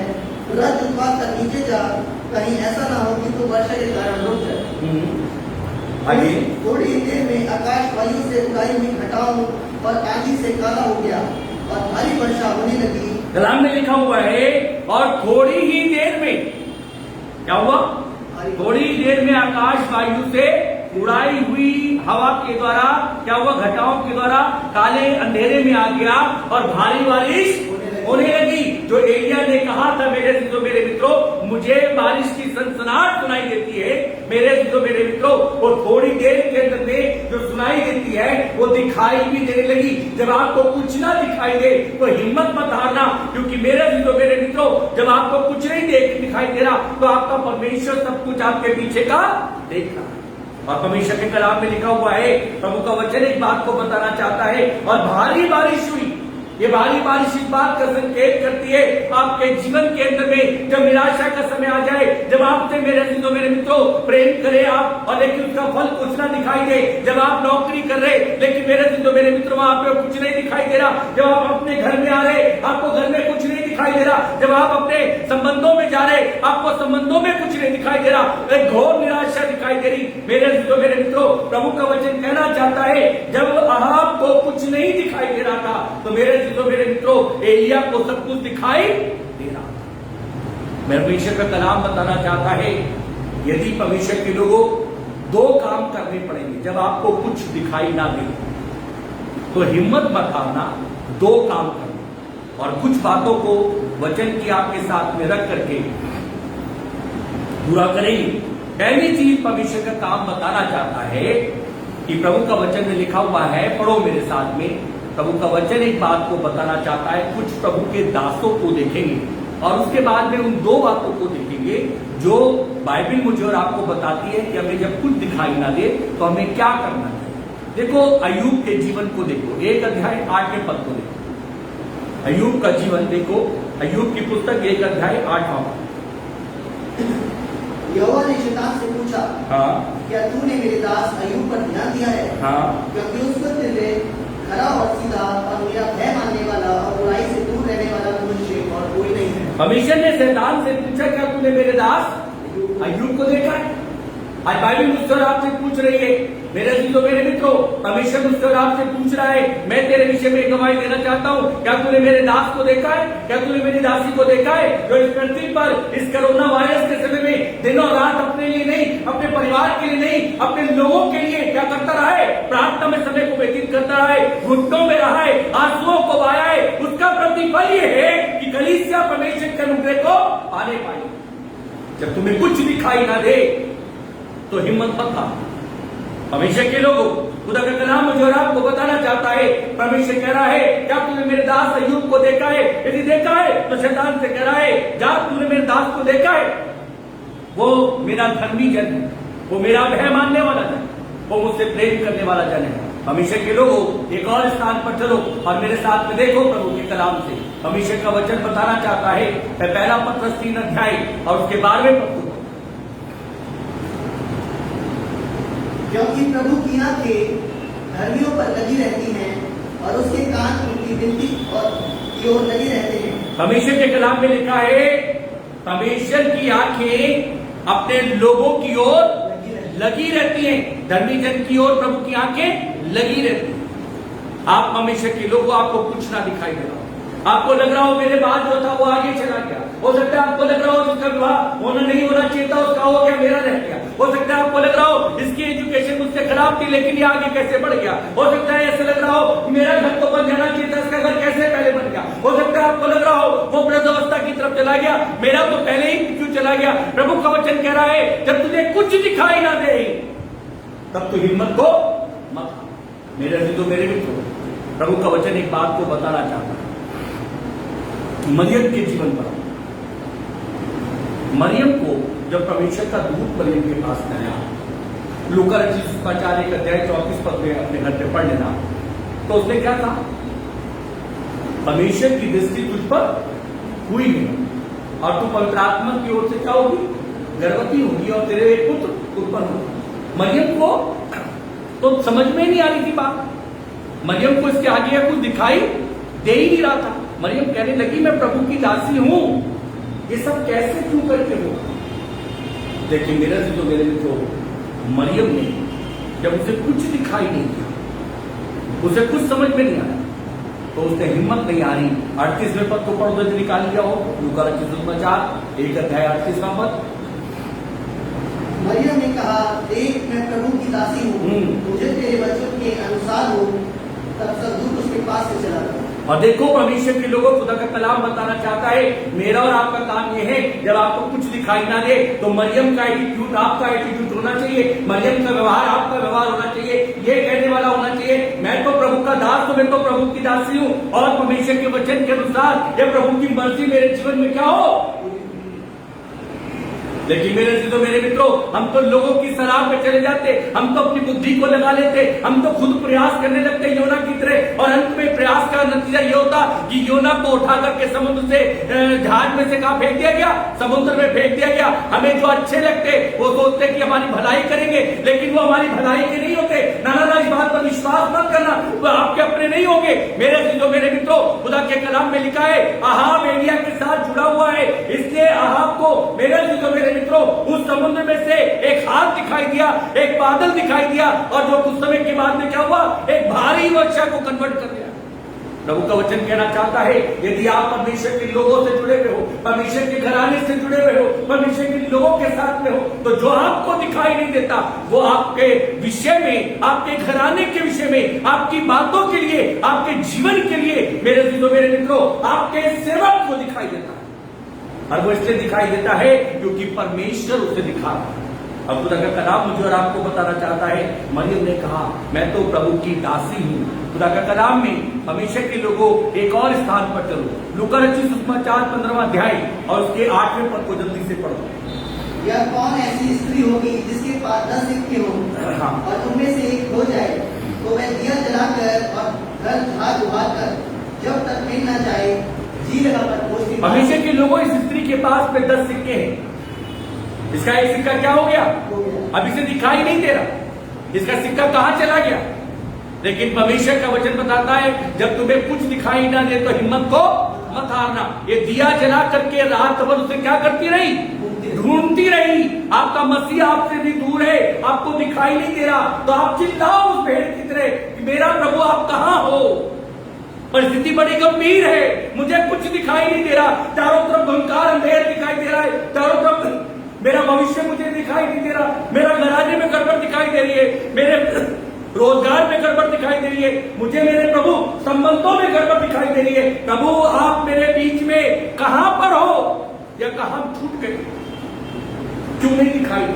रथ जुतवा कर नीचे जा, कहीं ऐसा ना हो कि तू वर्षा के कारण रुक जाए। थोड़ी देर में आकाश वायु से उड़ाई हुई घटाओं और आंधी से काला हो गया और भारी वर्षा होने लगी। कलाम में लिखा हुआ है, और थोड़ी ही देर में क्या हुआ? थोड़ी देर में आकाश वायु से उड़ाई हुई हवा के द्वारा क्या हुआ? घटाओं के द्वारा काले अंधेरे में आ गया और भारी बारिश होने लगी। जो एलिया ने कहा था, मेरे मित्रों, मुझे बारिश की सनसनाहट सुनाई देती है। मेरे मित्रों, वो थोड़ी देर के अंदर में जो सुनाई देती है वो दिखाई भी देने लगी। जब आपको कुछ ना दिखाई दे तो हिम्मत मत हारना, क्योंकि मेरे मित्रों, जब आपको कुछ नहीं दिखाई दे रहा तो आपका परमेश्वर सब कुछ आपके पीछे का देख रहा है। और परमेश्वर के कलाम में लिखा हुआ है, प्रभु का वचन एक बात को बताना चाहता है, और भारी बारिश हुई। ये भारी बारिश इस बात का संकेत करती है आपके जीवन के अंदर में जब निराशा का समय आ जाए, जब आपसे मेरे मित्रों प्रेम करे आप और लेकिन उसका फल कुछ ना दिखाई दे, जब आप नौकरी कर रहे लेकिन मेरे मित्रों वहां पे कुछ नहीं दिखाई दे रहा, जब आप अपने घर में आ रहे आपको घर में कुछ नहीं दिखाई दे रहा, जब आप अपने संबंधों में जा रहे आपको संबंधों में कुछ नहीं दिखाई दे रहा, एक घोर निराशा दिखाई दे रही। मेरे मित्रों, प्रभु का वचन कहना चाहता है, जब अहाब को कुछ नहीं दिखाई दे रहा था तो मेरे मित्रों एलिया को सब कुछ दिखाई दे रहा था। मेरा परमेश्वर का कलाम बताना चाहता है, यदि परमेश्वर के लोगों 2 काम करने पड़ेंगे जब आपको कुछ दिखाई ना दे तो हिम्मत मत हारना, 2 काम करना और कुछ बातों को वचन की आपके साथ में रख करके पूरा करेंगे। पहली चीज परमेश्वर का काम बताना चाहता है कि प्रभु का वचन में लिखा हुआ है, पढ़ो मेरे साथ में। प्रभु का वचन एक बात को बताना चाहता है, कुछ प्रभु के दासों को देखेंगे और उसके बाद में उन 2 बातों को देखेंगे जो बाइबल मुझे और आपको बताती है कि हमें जब कुछ दिखाई ना दे तो हमें क्या करना चाहिए। देखो, अय्यूब के जीवन को देखो, 1 अध्याय 8वें पद को देखो। अय्यूब का जीवन देखो, अय्यूब की पुस्तक 1 अध्याय 8वां पद। यहोवा ने शैतान से पूछा, हाँ, क्या तूने मेरे दास अय्यूब पर ध्यान दिया है? हाँ, क्योंकि उसका दिल खरा और सीधा और मेरा भय मानने वाला और बुराई से दूर रहने वाला मनुष्य और कोई नहीं है। परमेश्वर ने शैतान से पूछा, क्या तूने मेरे दास अय्यूब को देखा है? आज बाइबल मुझसे और आपसे पूछ रही है, मेरे मित्रों, परमेश्वर मुझसे और आपसे पूछ रहा है, मैं तेरे विषय में गवाही देना चाहता हूँ, क्या तूने मेरे दास को देखा है? क्या तूने मेरी दासी को देखा है जो इस पृथ्वी पर इस कोरोना वायरस के समय में दिनों रात अपने लिए नहीं, अपने परिवार के लिए नहीं, अपने लोगों के लिए क्या करता रहा है? प्रार्थना में समय को व्यतीत करता रहा है, घुटनों में रहा है, आंसुओं को बहाया है। उसका प्रतिफल ये है कि कलीसिया परमेश्वर के अनुग्रह को पाने पाए। जब तुम्हें कुछ दिखाई ना दे तो हिम्मत मत हारो। परमेश्वर के लोगों, खुदा का कलाम मुझे और आपको बताना चाहता है। परमेश्वर कह रहा है, क्या तूने मेरे दास अय्यूब को देखा है? यदि देखा है तो शैतान से कह रहा है, जा तूने मेरे दास को देखा है? वो मेरा धर्मी जन है, वो मेरा भय मानने वाला जन, वो मुझसे प्रेम करने वाला जन है। परमेश्वर के लोगों, एक और स्थान पर चलो और मेरे साथ में देखो प्रभु के कलाम से। परमेश्वर का वचन बताना चाहता है, पहला पत्रस 3 अध्याय और उसके 12वें पद। क्योंकि प्रभु की आंखें धर्मियों पर लगी रहती हैं और उसके कान उनकी विनती की ओर लगे रहते हैं। परमेश्वर के कलाम में लिखा है, परमेश्वर की आंखें अपने लोगों की ओर लगी रहती हैं। धर्मी जन की ओर प्रभु की आंखें लगी रहती हैं। आप परमेश्वर के लोगों, आपको कुछ ना दिखाई दे रहा, आपको लग रहा हो मेरे बाद जो था वो आगे चला गया, हो सकता है आपको लग रहा हो जिसका विवाह होना नहीं होना चाहिए था उसका हो गया, मेरा रह गया, हो सकता है आपको लग रहा हो इसकी एजुकेशन मुझसे खराब थी लेकिन ये आगे कैसे बढ़ गया, हो सकता है ऐसे लग रहा हो मेरा घर तो बन जाना चाहिए था, इसका घर कैसे पहले बन गया, हो सकता है आपको लग रहा हो वो वृद्धावस्था की तरफ चला गया, मेरा तो पहले ही क्यों चला गया। प्रभु का वचन कह रहा है, जब तुझे कुछ दिखाई ना दे तब तो हिम्मत को मत। मेरे से तो मेरे मित्रों, प्रभु का वचन एक बात को बताना चाहता है। मरियम के जीवन पर, मरियम को जब परमेश्वर का दूत मरियम के पास में आया, लूका रचित सुसमाचार 1 अध्याय 34 पद में अपने घर पे पढ़ लेना, तो उसने क्या कहा? परमेश्वर की दृष्टि तुझ पर हुई है और तू पवित्र आत्मा की ओर से क्या होगी? गर्भवती होगी और तेरे एक पुत्र उत्पन्न होगा। मरियम को तो समझ में नहीं आ रही थी बात, मरियम को इसके आगे कुछ दिखाई दे ही नहीं रहा था। मरियम कहने लगी, मैं प्रभु की दासी हूं, ये सब कैसे क्यों करके हो? देखिए मेरे से तो मेरे मित्रों, मरियम ने जब उसे कुछ दिखाई नहीं दिया, उसे कुछ समझ में नहीं आया, तो उसने हिम्मत नहीं आ रही। 38वें पद को पढ़ो तो निकाल लिया हो, लूका रचित सुसमाचार 1 अध्याय 38वां पद। मरियम ने कहा, देख मैं प्रभु की दासी हूँ, मुझे तेरे वचन के अनुसार हो। तब स्वर्गदूत उसके पास से चला गया। और देखो परमेश्वर के लोगों, खुदा का कलाम बताना चाहता है, मेरा और आपका काम यह है, जब आपको कुछ दिखाई ना दे तो मरियम का एटीट्यूड आपका एटीट्यूड होना चाहिए, मरियम का व्यवहार आपका व्यवहार होना चाहिए, ये कहने वाला होना चाहिए, मैं तो प्रभु का दास हूं, मैं तो प्रभु की दासी हूं और परमेश्वर के वचन के अनुसार या प्रभु की मर्जी मेरे जीवन में क्या हो। लेकिन मेरे से तो मेरे मित्रों, हम तो लोगों की सलाह पे चले जाते, हम तो अपनी बुद्धि को लगा लेते, हम तो खुद प्रयास करने लगते योना की तरह, और अंत में प्रयास का नतीजा ये होता कि योना को उठा करके समुद्र से जहाज में से कहा फेंक दिया गया, समुद्र में फेंक दिया गया। हमें जो अच्छे लगते वो सोचते कि हमारी भलाई करेंगे, लेकिन वो हमारी भलाई के नहीं होते। ना इस बात पर विश्वास मत करना, वो आपके अपने नहीं होंगे। मेरे से जो मेरे मित्रों, खुदा के कलाम में लिखा है, अहाब एलिया के साथ जुड़ा हुआ है, इसलिए अहाब को मेरे से जो मेरे मित्रों उस समुद्र में से एक हाथ दिखाई दिया, एक बादल दिखाई दिया, और जो कुछ समय के बाद में क्या हुआ, एक भारी वर्षा को कन्वर्ट कर दिया। प्रभु का वचन कहना चाहता है, यदि आप परमेश्वर के लोगों से जुड़े हुए हो, परमेश्वर के घराने से जुड़े हुए हो, परमेश्वर के लोगों के साथ में हो, तो जो आपको दिखाई नहीं देता वो आपके विषय में, आपके घराने के विषय में, आपकी बातों के लिए, आपके जीवन के लिए मेरे मित्रों आपके सेवक को दिखाई देता है। और वो इसलिए दिखाई देता है क्योंकि परमेश्वर उसे दिखा रहा है। अब खुदा का कलाम मुझे और आपको बताना चाहता है, मरियम ने कहा मैं तो प्रभु की दासी हूं। खुदा का कलाम में हमेशा के लोगों एक और स्थान पर चलो, लूका रचित सुसमाचार 15वां अध्याय और उसके 8वें पद को जल्दी से पढ़ो। यह कौन ऐसी स्त्री होगी जिसके पास 10 सिक्के हों और उनमें से एक हो जाए, तो वह दिया जलाकर और घर झाड़ बुहार कर जब तक मिल न जाए हमेशा के लोगों, इस स्त्री के पास में 10 सिक्के हैं, इसका एक सिक्का क्या हो गया, अब इसे दिखाई नहीं दे रहा, इसका सिक्का कहां चला गया। लेकिन परमेश्वर का वचन बताता है, जब तुम्हें कुछ दिखाई ना दे तो हिम्मत को मत हारना। ये दिया जला करके रात भर उसे क्या करती रही, ढूंढती रही। आपका मसीहा आपसे भी दूर है, आपको दिखाई नहीं दे रहा, तो आप चिल्लाओ उस भेड़ की तरह कि मेरा प्रभु आप कहां हो। परिस्थिति बड़ी गंभीर है, मुझे कुछ दिखाई नहीं दे रहा, चारों तरफ भयंकर अंधेर दिखाई दे रहा है, चारों तरफ मेरा भविष्य मुझे दिखाई नहीं दे रहा, मेरा घराने में गड़बड़ दिखाई दे रही है, मेरे रोजगार में गड़बड़ दिखाई दे रही है, मुझे मेरे प्रभु संबंधों में गड़बड़ दिखाई दे रही है। प्रभु आप मेरे बीच में कहां पर हो, या कहां छूट गए, क्यों नहीं दिखाई।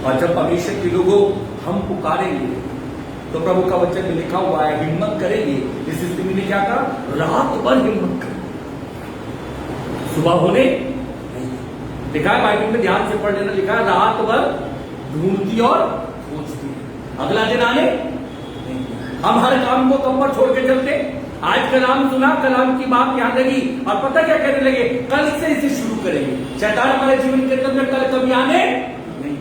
और जब परमेश्वर के लोगों हम पुकारेंगे। तो प्रभु का वचन में लिखा हुआ है हिम्मत करेंगे। इस स्थिति में क्या कहा? रात भर हिम्मत करें, सुबह होने नहीं। लिखा है बाइबल में, ध्यान से पढ़ लेना, लिखा है रात भर ढूंढती और खोजती, अगला दिन आने नहीं। हम हर काम को कम पर छोड़ के चलते। आज कलाम सुना, कलाम की बात यहां लगी और पता क्या कहने लगे? कल से इसे शुरू करेंगे। शैतान हमारे जीवन के अंदर कल कभी आने नहीं।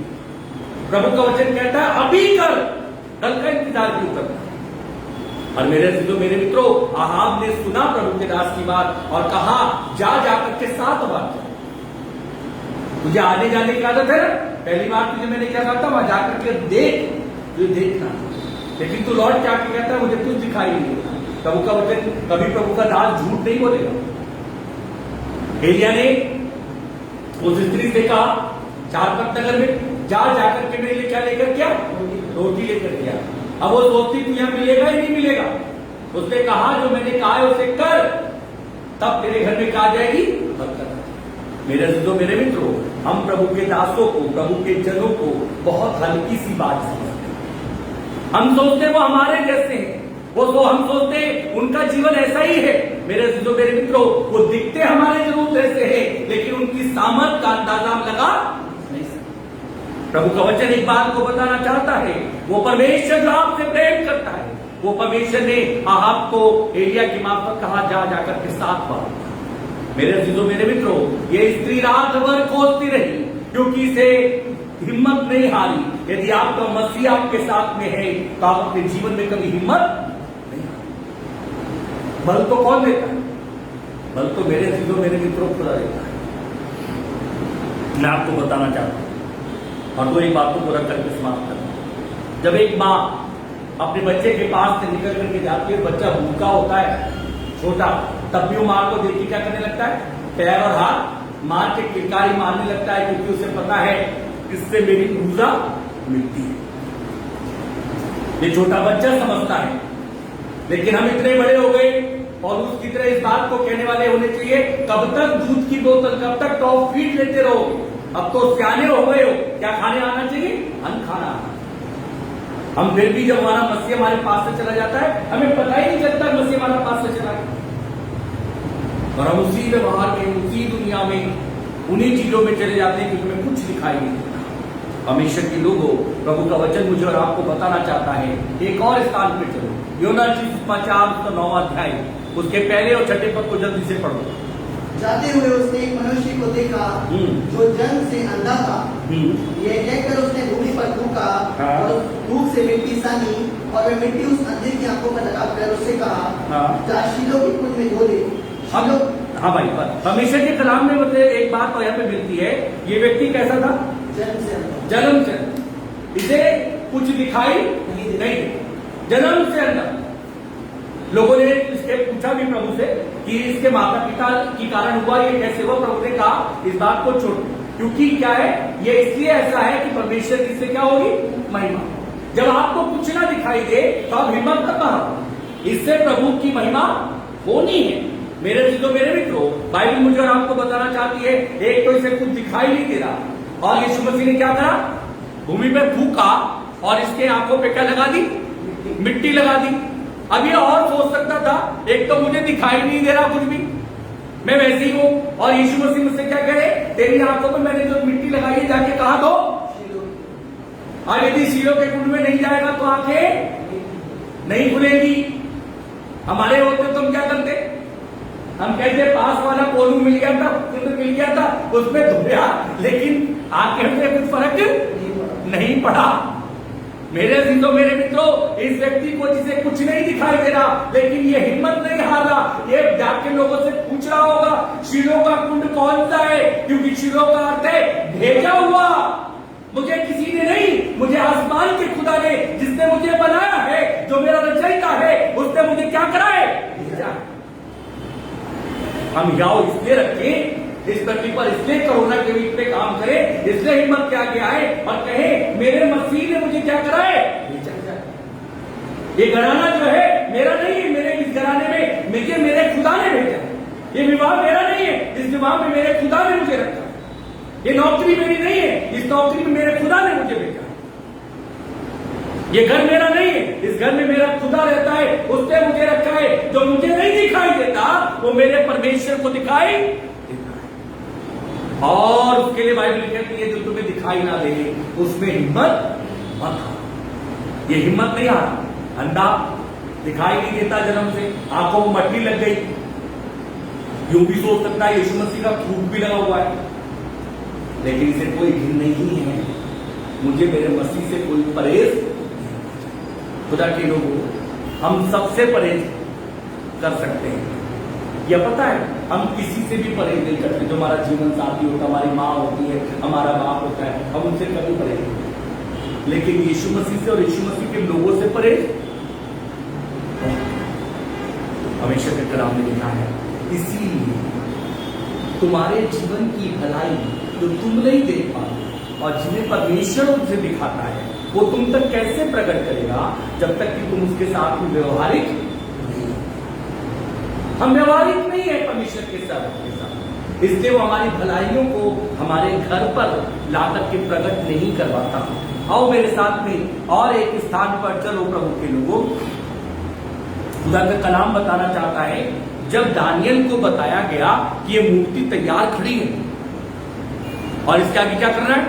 प्रभु का वचन कहता है अभी कर, कल का इंतजार क्यों करना? और मेरे मित्रों, आहाब ने सुना प्रभु के दास की बात और कहा जा जाकर के 7 बार जा। तुझे आने जाने की आदत है ना? पहली बार तुझे मैंने क्या कहा था? वहां जाकर के देख, तुझे देखना। लेकिन तू लौट के आके कहता है मुझे कुछ दिखाई नहीं देता। प्रभु का वचन, कभी प्रभु का दास झूठ नहीं बोलेगा। एलिया ने उस स्त्री से कहा सारपत नगर में जा जाकर के मेरे लिए क्या लेकर क्या? रोटी लेकर गया। अब वो सोचती तू यहां मिलेगा ही नहीं मिलेगा। उसने कहा जो मैंने कहा है उसे कर, तब तेरे घर में कहा जाएगी बरकत। मेरे दोस्तों, मेरे मित्रों, हम प्रभु के दासों को, प्रभु के जनों को बहुत हल्की सी बात समझते हैं। हम सोचते वो हमारे जैसे हैं, हम सोचते उनका जीवन ऐसा ही है। मेरे दोस्तों, मेरे मित्रों, वो दिखते हमारे जरूर जैसे हैं, लेकिन उनकी सामर्थ का अंदाजा हम लगा नहीं सकते। प्रभु का वचन एक बात को बताना चाहता है, वो परमेश्वर जो आपसे प्रेम करता है, वो परमेश्वर ने आहाब को एलिया की मार्फत कहा जा जाकर के 7 बार। मेरे दोस्तों, मेरे मित्रों, ये स्त्री रात भर खोजती रही क्योंकि इसे हिम्मत नहीं हारी। यदि आपका मसीह आपके साथ में है तो आप अपने जीवन में कभी हिम्मत नहीं हारी। बल तो कौन देता है? बल तो मेरे दोस्तों, मेरे मित्रों खुदा देता है। मैं आपको बताना चाहता हूं और 2 बात को पूरा करके समाप्त करना। जब एक माँ अपने बच्चे के पास से निकल करके जाती है, बच्चा भूखा होता है छोटा, तब भी वो माँ को देख के क्या करने लगता है? पैर और हाथ मार के किलकारी मारने लगता है, क्योंकि उसे पता है इससे मेरी ऊर्जा मिलती है। ये छोटा बच्चा समझता है। लेकिन हम इतने बड़े हो गए और उसकी तरह इस बात को कहने वाले होने चाहिए कब तक दूध की बोतल, कब तक टॉप फीड लेते रहो? अब तो सियाने हो गए हो, क्या खाने आना चाहिए? अन्न खाना आना। हम फिर भी जब हमारा मसीह हमारे पास से चला जाता है, हमें पता ही नहीं चलता मसीह हमारे पास से चला गया, और हम उसी व्यवहार में, उसी दुनिया में, उन्हीं चीजों में चले जाते हैं क्योंकि हमें कुछ दिखाई नहीं देता। हमेशा के लोगों, प्रभु का वचन मुझे और आपको बताना चाहता है। एक और स्थान पे चलो, योना सुसमाचार उसका 9वां अध्याय, उसके पहले और 6ठे पद को जल्दी से पढ़ो। जाते हुए उसने एक मनुष्य को देखा जो जन्म से अंधा था। ये देखकर उसने भूमि पर थूका और उस थूक से मिट्टी सानी और वे मिट्टी उस अंधे की आंखों पर लगाकर उससे कहा जा शीलो के कुंड में धो दे। हाँ भाई, हमेशा के कलाम में मतलब एक बात यहाँ पे मिलती है, ये व्यक्ति कैसा था? जन्म से इसे कुछ दिखाई नहीं, जन्म से अंधा। लोगों ने इसके पूछा भी प्रभु से कि इसके माता पिता की कारण हुआ ये कैसे हुआ? प्रभु ने कहा इस बात को छोड़, क्योंकि क्या है, ये इसलिए ऐसा है कि परमेश्वर इससे क्या होगी? महिमा। जब आपको कुछ ना दिखाई दे तो आप हिम्मत मत हारो, इससे प्रभु की महिमा होनी है। मेरे दोस्तों, मेरे मित्रों, बाइबल मुझे और आपको बताना चाहती है, एक तो इसे कुछ दिखाई नहीं दे रहा और यीशु मसीह ने क्या करा? भूमि पे थूका और इसके आंखों पे क्या लगा दी? मिट्टी लगा दी। अब ये और सोच सकता था, एक तो मुझे दिखाई नहीं दे रहा कुछ भी, मैं वैसे ही हूं, और यीशु मसीह मुझसे क्या कह रहे? तेरी आंखों पे मैंने जो मिट्टी लगाई है जाके कहा दो, और यदि शीलो के कुंड में नहीं जाएगा तो आंखें नहीं खुलेगी। हमारे होते तो हम क्या करते? हम कहते पास वाला कोलू मिल गया था, कुंड मिल गया था, उसमें धोया, लेकिन आंखें में कुछ फर्क नहीं पड़ा। मेरे जिंदो, मेरे मित्रों, इस व्यक्ति को जिसे कुछ नहीं दिखाई दे रहा, लेकिन ये हिम्मत नहीं हार रहा, ये जाके लोगों से पूछ रहा होगा शीलो का कुंड कौन सा है, क्योंकि शीलो का अर्थ है भेजा हुआ। मुझे किसी ने नहीं, मुझे आसमान के खुदा ने, जिसने मुझे बनाया है, जो मेरा रचयिता है, उसने मुझे क्या करा है? भेजा। हम याव इसलिए रखें इस धरती पर, इसलिए कोरोना के बीच में काम करें, इसलिए हिम्मत के आगे आए और कहे मेरे मसीह ने मुझे क्या करा है? ये घराना जो है मेरा नहीं है, मेरे इस घराने में मुझे मेरे खुदा ने भेजा है। ये विवाह मेरा नहीं है, इस विवाह में मेरे खुदा ने मुझे रखा। ये नौकरी मेरी नहीं है, इस नौकरी में मेरे खुदा ने मुझे भेजा। ये घर मेरा नहीं है, इस घर में मेरा खुदा रहता है, उसने मुझे रखा है। जो मुझे नहीं दिखाई देता वो मेरे परमेश्वर को दिखाई देता है। और उसके लिए बाइबल कहती है जो तुम्हें दिखाई ना दे उसमें हिम्मत मत हारो। ये हिम्मत नहीं हारा। अंधा दिखाई नहीं देता जन्म से, आंखों में मट्टी लग गई, यूं भी सोच सकता है यीशु मसीह का थूक भी लगा हुआ है, लेकिन इसे कोई घिन नहीं है। मुझे मेरे मसीह से कोई परहेज, खुदा के लोगों हम सबसे परहेज कर सकते हैं। यह पता है हम किसी से भी परहेज नहीं करते। जो हमारा जीवन साथी होता है, हमारी माँ होती है, हमारा बाप होता है, हम उनसे कभी परहेज नहीं करते। लेकिन यीशु मसीह से और यीशु मसीह के लोगों से परहेज हमेशा के कलाम में लिखा है। इसीलिए तुम्हारे जीवन की भलाई जो तुम नहीं देख पाते और जिन्हें परमेश्वर तुझे दिखाता है वो तुम तक कैसे प्रकट करेगा जब तक कि तुम उसके साथ में व्यवहारिक नहीं। हम व्यवहारिक नहीं है परमेश्वर के साथ, इसलिए वो हमारी भलाइयों को हमारे घर पर लाकर के प्रकट नहीं करवाता। आओ मेरे साथ में और एक स्थान पर चलो प्रभु के लोगों। खुदा का कलाम बताना चाहता है जब दानियल को बताया गया कि ये मूर्ति तैयार खड़ी है और इसके आगे क्या करना है,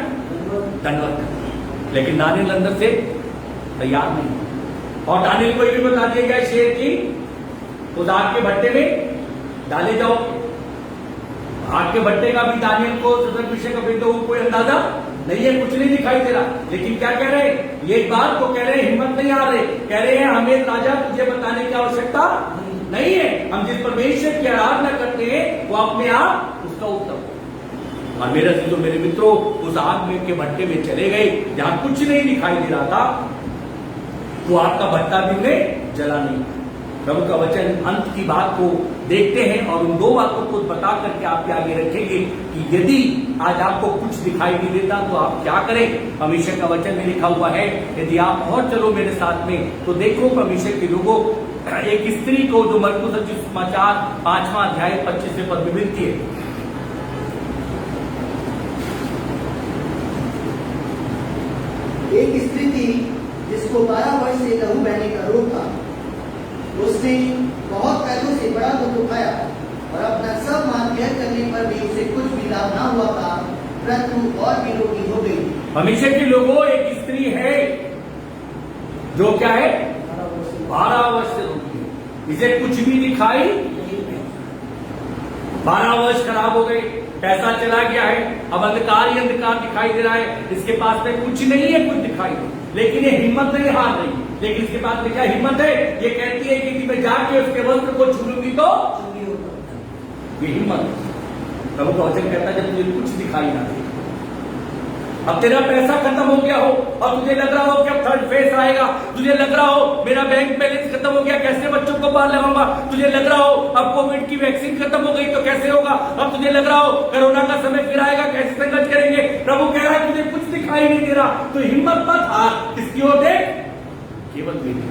दंडवत करना, लेकिन दानियल अंदर से तैयार नहीं। और दानियल को ये भी बता दिया गया शेर की उस आग के भट्टे में डाले जाओ। आग के भट्टे का भी दानियल को सदर विषय का भी तो कोई अंदाजा नहीं है, कुछ नहीं दिखाई दे रहा। लेकिन क्या कह रहे हैं, ये बात को कह रहे हैं, हिम्मत नहीं आ रहे, कह रहे हैं हमें राजा तुझे बताने की आवश्यकता नहीं है। हम जिस परमेश्वर की आराधना करते हैं वो अपने आप उसका उत्तम। और मेरे जो मेरे मित्रों उस आग में के भट्टे में चले गए जहां कुछ नहीं दिखाई दे रहा था, तो आग का भट्टा भी उन्हें जला नहीं। प्रभु का वचन अंत की बात को देखते हैं और उन दो बातों को बता करके आपके आगे रखेंगे कि यदि आज आपको कुछ दिखाई नहीं देता तो आप क्या करें। परमेश्वर का वचन में लिखा हुआ है, यदि आप और चलो मेरे साथ में तो देखो परमेश्वर के लोगों एक स्त्री को जो मरकुस रचित समाचार 5वां अध्याय 25वें पद में मिलती है। एक स्त्री थी जिसको 12 वर्ष से लहू बहने का रोग था। उसने बहुत पैसों से बड़ा दुख उठाया और अपना सब मान व्यय करने पर भी उसे कुछ भी लाभ ना हुआ था, परंतु और भी रोगी हो गई। परमेश्वर के लोगों एक स्त्री है जो क्या है 12 वर्ष से रोगी है, इसे कुछ भी दिखाई 12 वर्ष खराब हो गए, पैसा चला गया है, अब अंधकार ही अंधकार दिखाई दे रहा है, इसके पास में कुछ नहीं है, कुछ दिखाई नहीं, लेकिन ये हिम्मत नहीं हार रही। लेकिन इसके पास में क्या हिम्मत है, ये कहती है कि मैं जाके उसके वस्त्र को छू लूंगी तो ये हिम्मत। प्रभु का वचन कहता है जब तुझे कुछ दिखाई ना दे, अब तेरा पैसा खत्म हो गया हो और तुझे लग रहा हो कि अब थर्ड फेज आएगा, तुझे लग रहा हो मेरा बैंक बैलेंस खत्म हो गया, कैसे बच्चों को बाहर लगाऊंगा, तुझे लग रहा हो अब कोविड की वैक्सीन खत्म हो गई तो कैसे होगा, अब तुझे लग रहा हो कोरोना का समय फिर आएगा, कैसे संघर्ष करेंगे। प्रभु कह रहा है तुझे कुछ दिखाई नहीं दे रहा तो हिम्मत मत हार, किसकी ओर देख, केवल मेरी।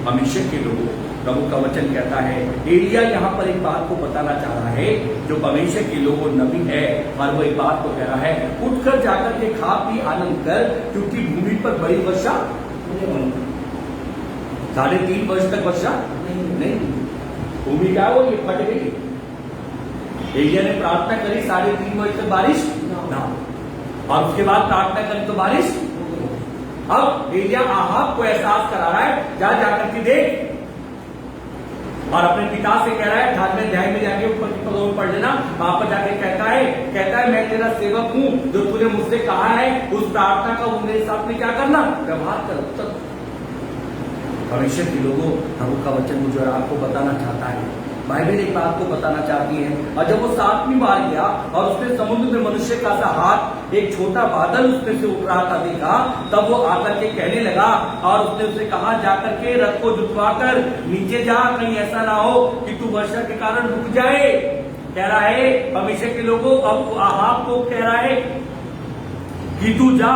परमेश्वर के लोगों प्रभु का वचन कहता है, एलिया यहाँ पर एक बात को बताना चाह रहा है जो परमेश्वर के लोगों नबी है और वो एक बात को कह रहा है, उठकर जाकर के खा पी आनंद कर क्योंकि भूमि पर बड़ी वर्षा 3.5 वर्ष तक वर्षा नहीं, भूमि क्या हो ये फट गई। एलिया ने प्रार्थना करी 3.5 वर्ष तक बारिश ना, और उसके बाद प्रार्थना करी तो बारिश। अब एलिया आहाब को एहसास करा रहा है, जा जाकर के देख, और अपने पिता से कह रहा है 18वें अध्याय में जाके ऊपर की पदों में पढ़ लेना, वहां पर जाके कहता है मैं तेरा सेवक हूं, जो तूने मुझसे कहा है उस प्रार्थना का मेरे साथ में क्या करना, व्यवहार कर। तब परमेश्वर के लोगों प्रभु का वचन मुझे और आपको बताना चाहता है, बाइबल एक बात को बताना चाहती है। और जब वो 7वीं बार गया और उसने समुद्र में मनुष्य का सा हाथ एक छोटा बादल उसमें से उठ रहा था देखा, तब वो आकर के कहने लगा और उसने उससे कहा जाकर के रथ को जुतवाकर नीचे जा, कहीं ऐसा ना हो कि तू वर्षा के कारण रुक जाए। कह रहा है परमेश्वर के लोगों, अब आहाब को कह रहा है कि तू जा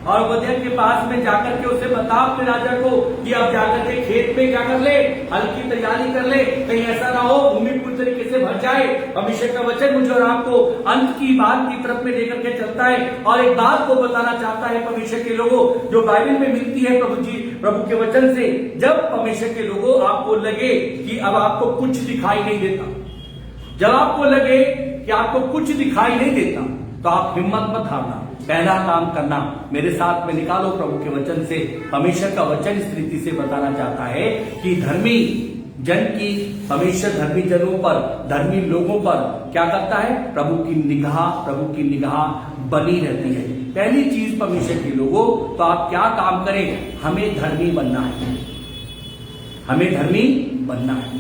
और वजह के पास में जाकर के उसे बता अपने राजा को कि अब जाकर के खेत में क्या कर ले, हल की तैयारी कर ले, कहीं ऐसा ना हो भूमि पूरी तरीके से भर जाए। परमेश्वर का वचन मुझे और आपको अंत की बात की तरफ में लेकर के चलता है और एक बात को बताना चाहता है परमेश्वर के लोगों जो बाइबल में मिलती है। प्रभु जी प्रभु के वचन से, जब परमेश्वर के लोगों आपको लगे कि अब आपको कुछ दिखाई नहीं देता, जब आपको लगे कि आपको कुछ दिखाई नहीं देता, तो आप हिम्मत मत हारना। पहला काम करना, मेरे साथ में निकालो प्रभु के वचन से। परमेश्वर का वचन इस रीति से बताना चाहता है कि धर्मी जन की, परमेश्वर धर्मी जनों पर, धर्मी लोगों पर क्या करता है? प्रभु की निगाह बनी रहती है। पहली चीज परमेश्वर के लोगों, तो आप क्या काम करें? हमें धर्मी बनना है, हमें धर्मी बनना है।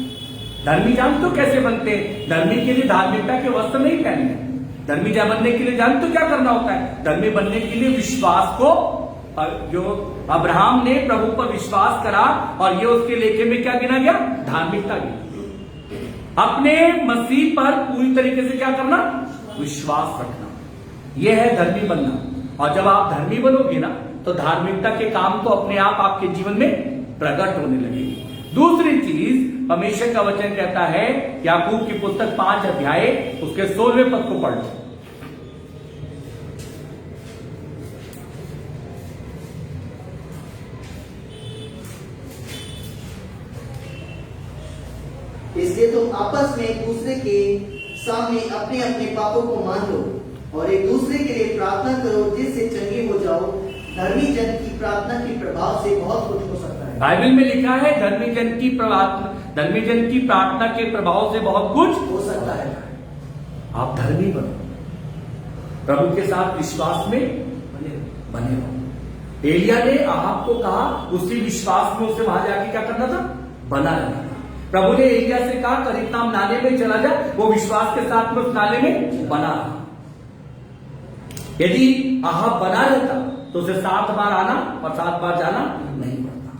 धर्मी जानते हो कैसे बनते हैं? धर्मी के लिए धार्मिकता के वस्त्र नहीं पहनने। धर्मी बनने के लिए जानते हो क्या करना होता है? धर्मी बनने के लिए विश्वास को, जो अब्राहम ने प्रभु पर विश्वास करा और ये उसके लेखे में क्या गिना गया? धार्मिकता गिना। अपने मसीह पर पूरी तरीके से क्या करना? विश्वास रखना। यह है धर्मी बनना। और जब आप धर्मी बनोगे ना, तो धार्मिकता के काम तो अपने आप आपके जीवन में प्रकट होने लगेगी। दूसरी चीज, परमेश्वर का वचन कहता है, याकूब की पुस्तक 5 अध्याय उसके 16वें पद को पढ़ लो। इसलिए तुम आपस में एक दूसरे के सामने अपने अपने पापों को मान लो और एक दूसरे के लिए प्रार्थना करो, जिससे चंगे हो जाओ। धर्मी जन की प्रार्थना के प्रभाव से बहुत कुछ हो सकता है। बाइबल में लिखा है धर्मी जन की प्रार्थना के प्रभाव से बहुत कुछ हो सकता है। आप धर्मी बनो, प्रभु के साथ विश्वास में बने रहो। एलिया ने आहाब को कहा, उसी विश्वास में उसे वहां जाके क्या करना था? बना रहना था। प्रभु ने एलिया से कहा, करीतनाम नाले में चला जा, वो विश्वास के साथ में उस नाले में बना रहा। यदि आहाब बना रहता तो उसे 7 बार आना और 7 बार जाना नहीं पड़ता।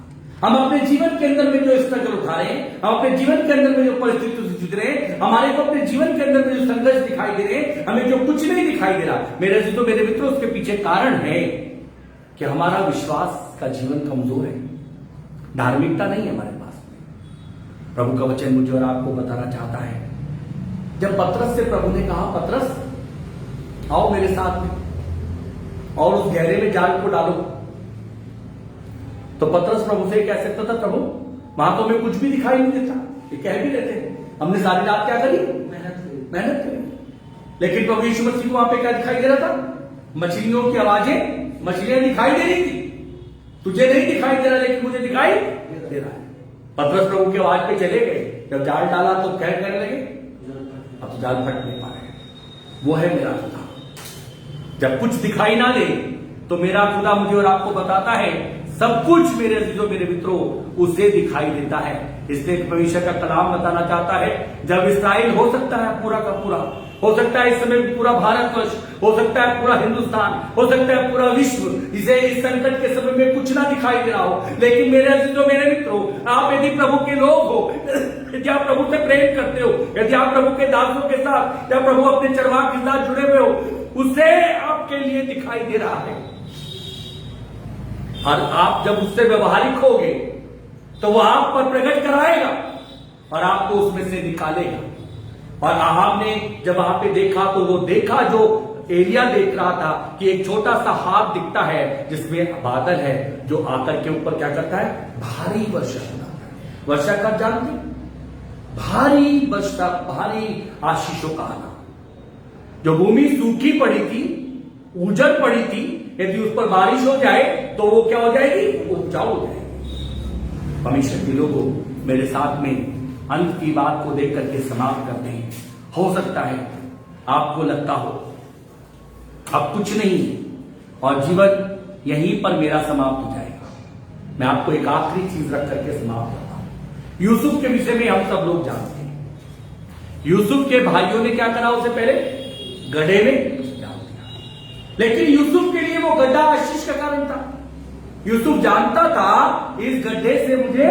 हम अपने जीवन के अंदर में जो स्ट्रगल उठा रहे हैं, हम अपने जीवन के अंदर में जो परिस्थितियों से जूझ रहे हैं, हमारे को अपने जीवन के अंदर में जो संघर्ष दिखाई दे रहे हैं, हमें जो कुछ नहीं दिखाई दे रहा, मेरे जीतो मेरे मित्रों, उसके पीछे कारण है कि हमारा विश्वास का जीवन कमजोर है, धार्मिकता नहीं है हमारे पास में। प्रभु का वचन मुझे और आपको बताना चाहता है, जब पतरस से प्रभु ने कहा, पतरस आओ मेरे साथ में और उस गहरे में जाल को डालो, तो पतरस प्रभु से कह सकता था, प्रभु वहां तो हमें कुछ भी दिखाई नहीं देता, ये कह भी रहते हैं, हमने सारी रात क्या करी? मेहनत करी। लेकिन प्रभु यीशु मसीह को वहां पे क्या दिखाई दे रहा था? मछलियों की आवाजें, मछलियां दिखाई दे रही थी। तुझे नहीं दिखाई दे रहा, लेकिन मुझे दिखाई दे रहा है। पतरस प्रभु की आवाज पे चले गए, जब जाल डाला तो कहने लगे, अब तो जाल फट नहीं पा रहे। वो है मेरा खुदा। जब कुछ दिखाई ना दे तो मेरा खुदा मुझे और आपको बताता है सब कुछ मेरे अजीजों मेरे मित्रों उसे दिखाई देता है। इसलिए परमेश्वर का कलाम बताना चाहता है, जब इस्राएल हो सकता है पूरा का पूरा, हो सकता है इस समय पूरा भारतवर्ष, हो सकता है पूरा हिंदुस्तान, हो सकता है पूरा विश्व, इसे इस संकट के समय में कुछ ना दिखाई दे रहा हो, लेकिन मेरे अजीजों मेरे मित्रों, आप यदि प्रभु के लोग हो, यदि आप प्रभु से प्रेम करते हो, यदि आप प्रभु के दासों के साथ या प्रभु अपने चरवाह के साथ जुड़े हुए हो, उसे आपके लिए दिखाई दे रहा है। और आप जब उससे व्यवहारिक होगे तो वो आप पर प्रकट कराएगा और आपको उसमें से निकालेगा। और आहाब ने जब वहां पे देखा तो वो देखा जो एलिया देख रहा था कि एक छोटा सा हाथ दिखता है जिसमें बादल है, जो आकर के ऊपर क्या करता है? भारी वर्षा कराता है। वर्षा कब जानते? भारी वर्षा, भारी आशीषों का आना। जो भूमि सूखी पड़ी थी, उजड़ पड़ी थी, यदि उस पर बारिश हो जाए तो वो क्या हो जाएगी? उपजाऊ हो जाएगी। परमेश्वर के लोगों, मेरे साथ में अंत की बात को देख करके समाप्त करते हैं। हो सकता है आपको लगता हो अब कुछ नहीं और जीवन यहीं पर मेरा समाप्त हो जाएगा। मैं आपको एक आखिरी चीज रख करके समाप्त करता हूं। यूसुफ के विषय में हम सब लोग जानते हैं। यूसुफ के भाइयों ने क्या करा? उसे पहले गड्ढे में डाल दिया, लेकिन यूसुफ के लिए वो गड्ढा आशीष का कारण था। यूसुफ जानता था इस गड्ढे से मुझे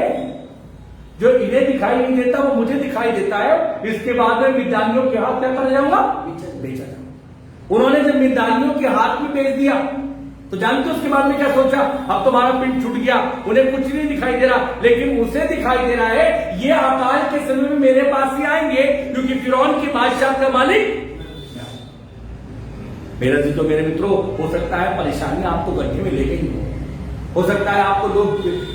जो इन्हें दिखाई नहीं देता वो मुझे दिखाई देता है। इसके बाद में मिद्यानियों के हाथ क्या कर जाऊंगा? बेचा जाऊंगा। उन्होंने जब मिद्यानियों के हाथ में बेच दिया तो जानते उसके बाद में क्या सोचा? अब तुम्हारा पिंड छूट गया, उन्हें कुछ नहीं दिखाई दे रहा, लेकिन उसे दिखाई दे रहा है ये अकाल के समय में मेरे पास ही आएंगे, क्योंकि फिरौन की बादशाह का मालिक मेरा जी। तो मेरे मित्रों, हो सकता है परेशानी आपको गड्ढे में ले गई हो, हो सकता है आपको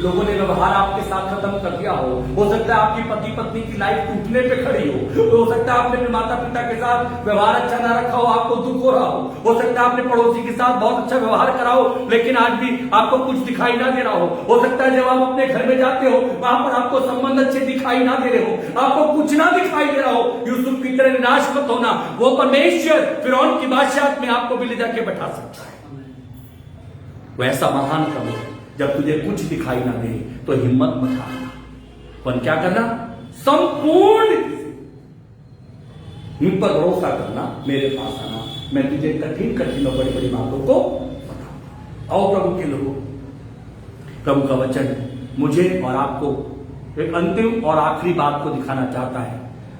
लोगों ने व्यवहार आपके साथ खत्म कर दिया हो सकता है आपकी पति पत्नी की लाइफ टूटने पे खड़ी हो सकता है आपने अपने माता पिता के साथ व्यवहार अच्छा ना रखा हो, आपको दुख हो रहा हो सकता है आपने पड़ोसी के साथ बहुत अच्छा व्यवहार करा हो लेकिन आज भी आपको कुछ दिखाई ना दे रहा हो सकता है जब आप अपने घर में जाते हो वहां पर आपको संबंध अच्छे दिखाई ना दे रहे हो, आपको कुछ ना दिखाई दे रहा हो। यूसुफ की तरह निराश मत होना, वो परमेश्वर फिरौन की बादशाह में आपको भी ले जाके बैठा सकता है। वैसा महान प्रभु है, जब तुझे कुछ दिखाई ना दे तो हिम्मत मत हारना, पर क्या करना, संपूर्ण मुझ पर भरोसा करना, मेरे पास आना, मैं तुझे कठिन कठिन और बड़ी बड़ी बातों को बताऊंगा। आओ प्रभु के लोगों, प्रभु का वचन मुझे और आपको एक अंतिम और आखिरी बात को दिखाना चाहता है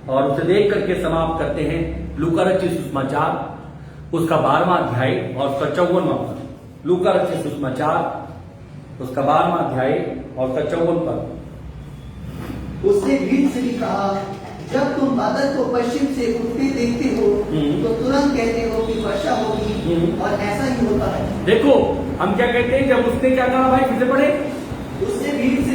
और उसे देख करके समाप्त करते हैं। लूका रचित सुसमाचार उसका 12वां अध्याय और उसका 54वां पद। लूका रचित सुसमाचार उसका 12वां अध्याय और उसका 54 पद। उसने भीड़ से भी कहा, जब तुम बादल को पश्चिम से उठते देखते हो तो तुरंत कहते हो कि वर्षा होगी और ऐसा ही होता है। देखो हम क्या कहते हैं, जब उसने क्या कहा भाई, फिर से पढ़े। उसने भीड़ से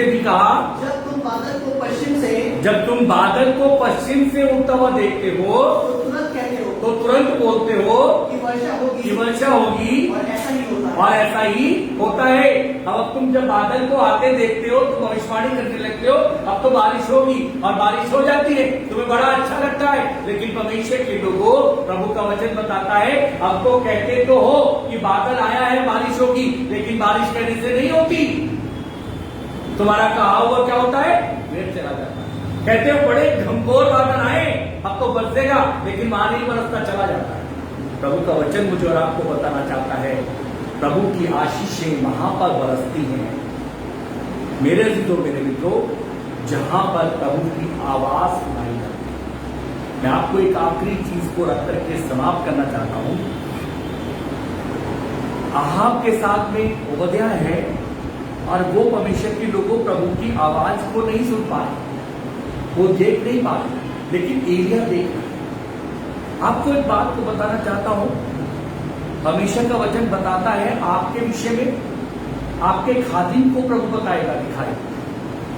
भी कहा, जब तुम बादल को पश्चिम से, जब तुम बादल को पश्चिम से उठता हुआ देखते हो तो तुरंत कहते हो, तो तुरंत बोलते हो कि वर्षा होगी, कि वर्षा होगी और ऐसा ही होता है। और ऐसा ही होता है। अब तुम जब बादल को आते देखते हो तो भविष्यवाणी करने लगते हो, अब तो बारिश होगी और बारिश हो जाती है, तुम्हें बड़ा अच्छा लगता है। लेकिन परमेश्वर के लोगों, प्रभु का वचन बताता है, अब तो कहते तो हो कि बादल आया है बारिश होगी, लेकिन बारिश कहने से नहीं होती। तुम्हारा कहा हुआ क्या होता है, वेट चला जाता है। कहते हो बड़े घंघोर बादल आए, अब तो बरसेगा, लेकिन वहां नहीं बरसता, चला जाता है। प्रभु का वचन मुझे और आपको बताना चाहता है, प्रभु की आशीषें वहां पर बरसती हैं मेरे अजीजों, मेरे मित्रों, जहां पर प्रभु की आवाज सुनाई जाती है। मैं आपको एक आखिरी चीज को रख करके समाप्त करना चाहता हूं। आहाब के साथ में ओबद्याह है और वो परमेश्वर के लोगों प्रभु की आवाज को नहीं सुन पा रहे, वो देख नहीं पा रहे, लेकिन एलिया देख रहा है। आपको एक बात को बताना चाहता हूं, परमेश्वर का वचन बताता है आपके विषय में, आपके खादिम को प्रभु बताएगा, दिखाएगा।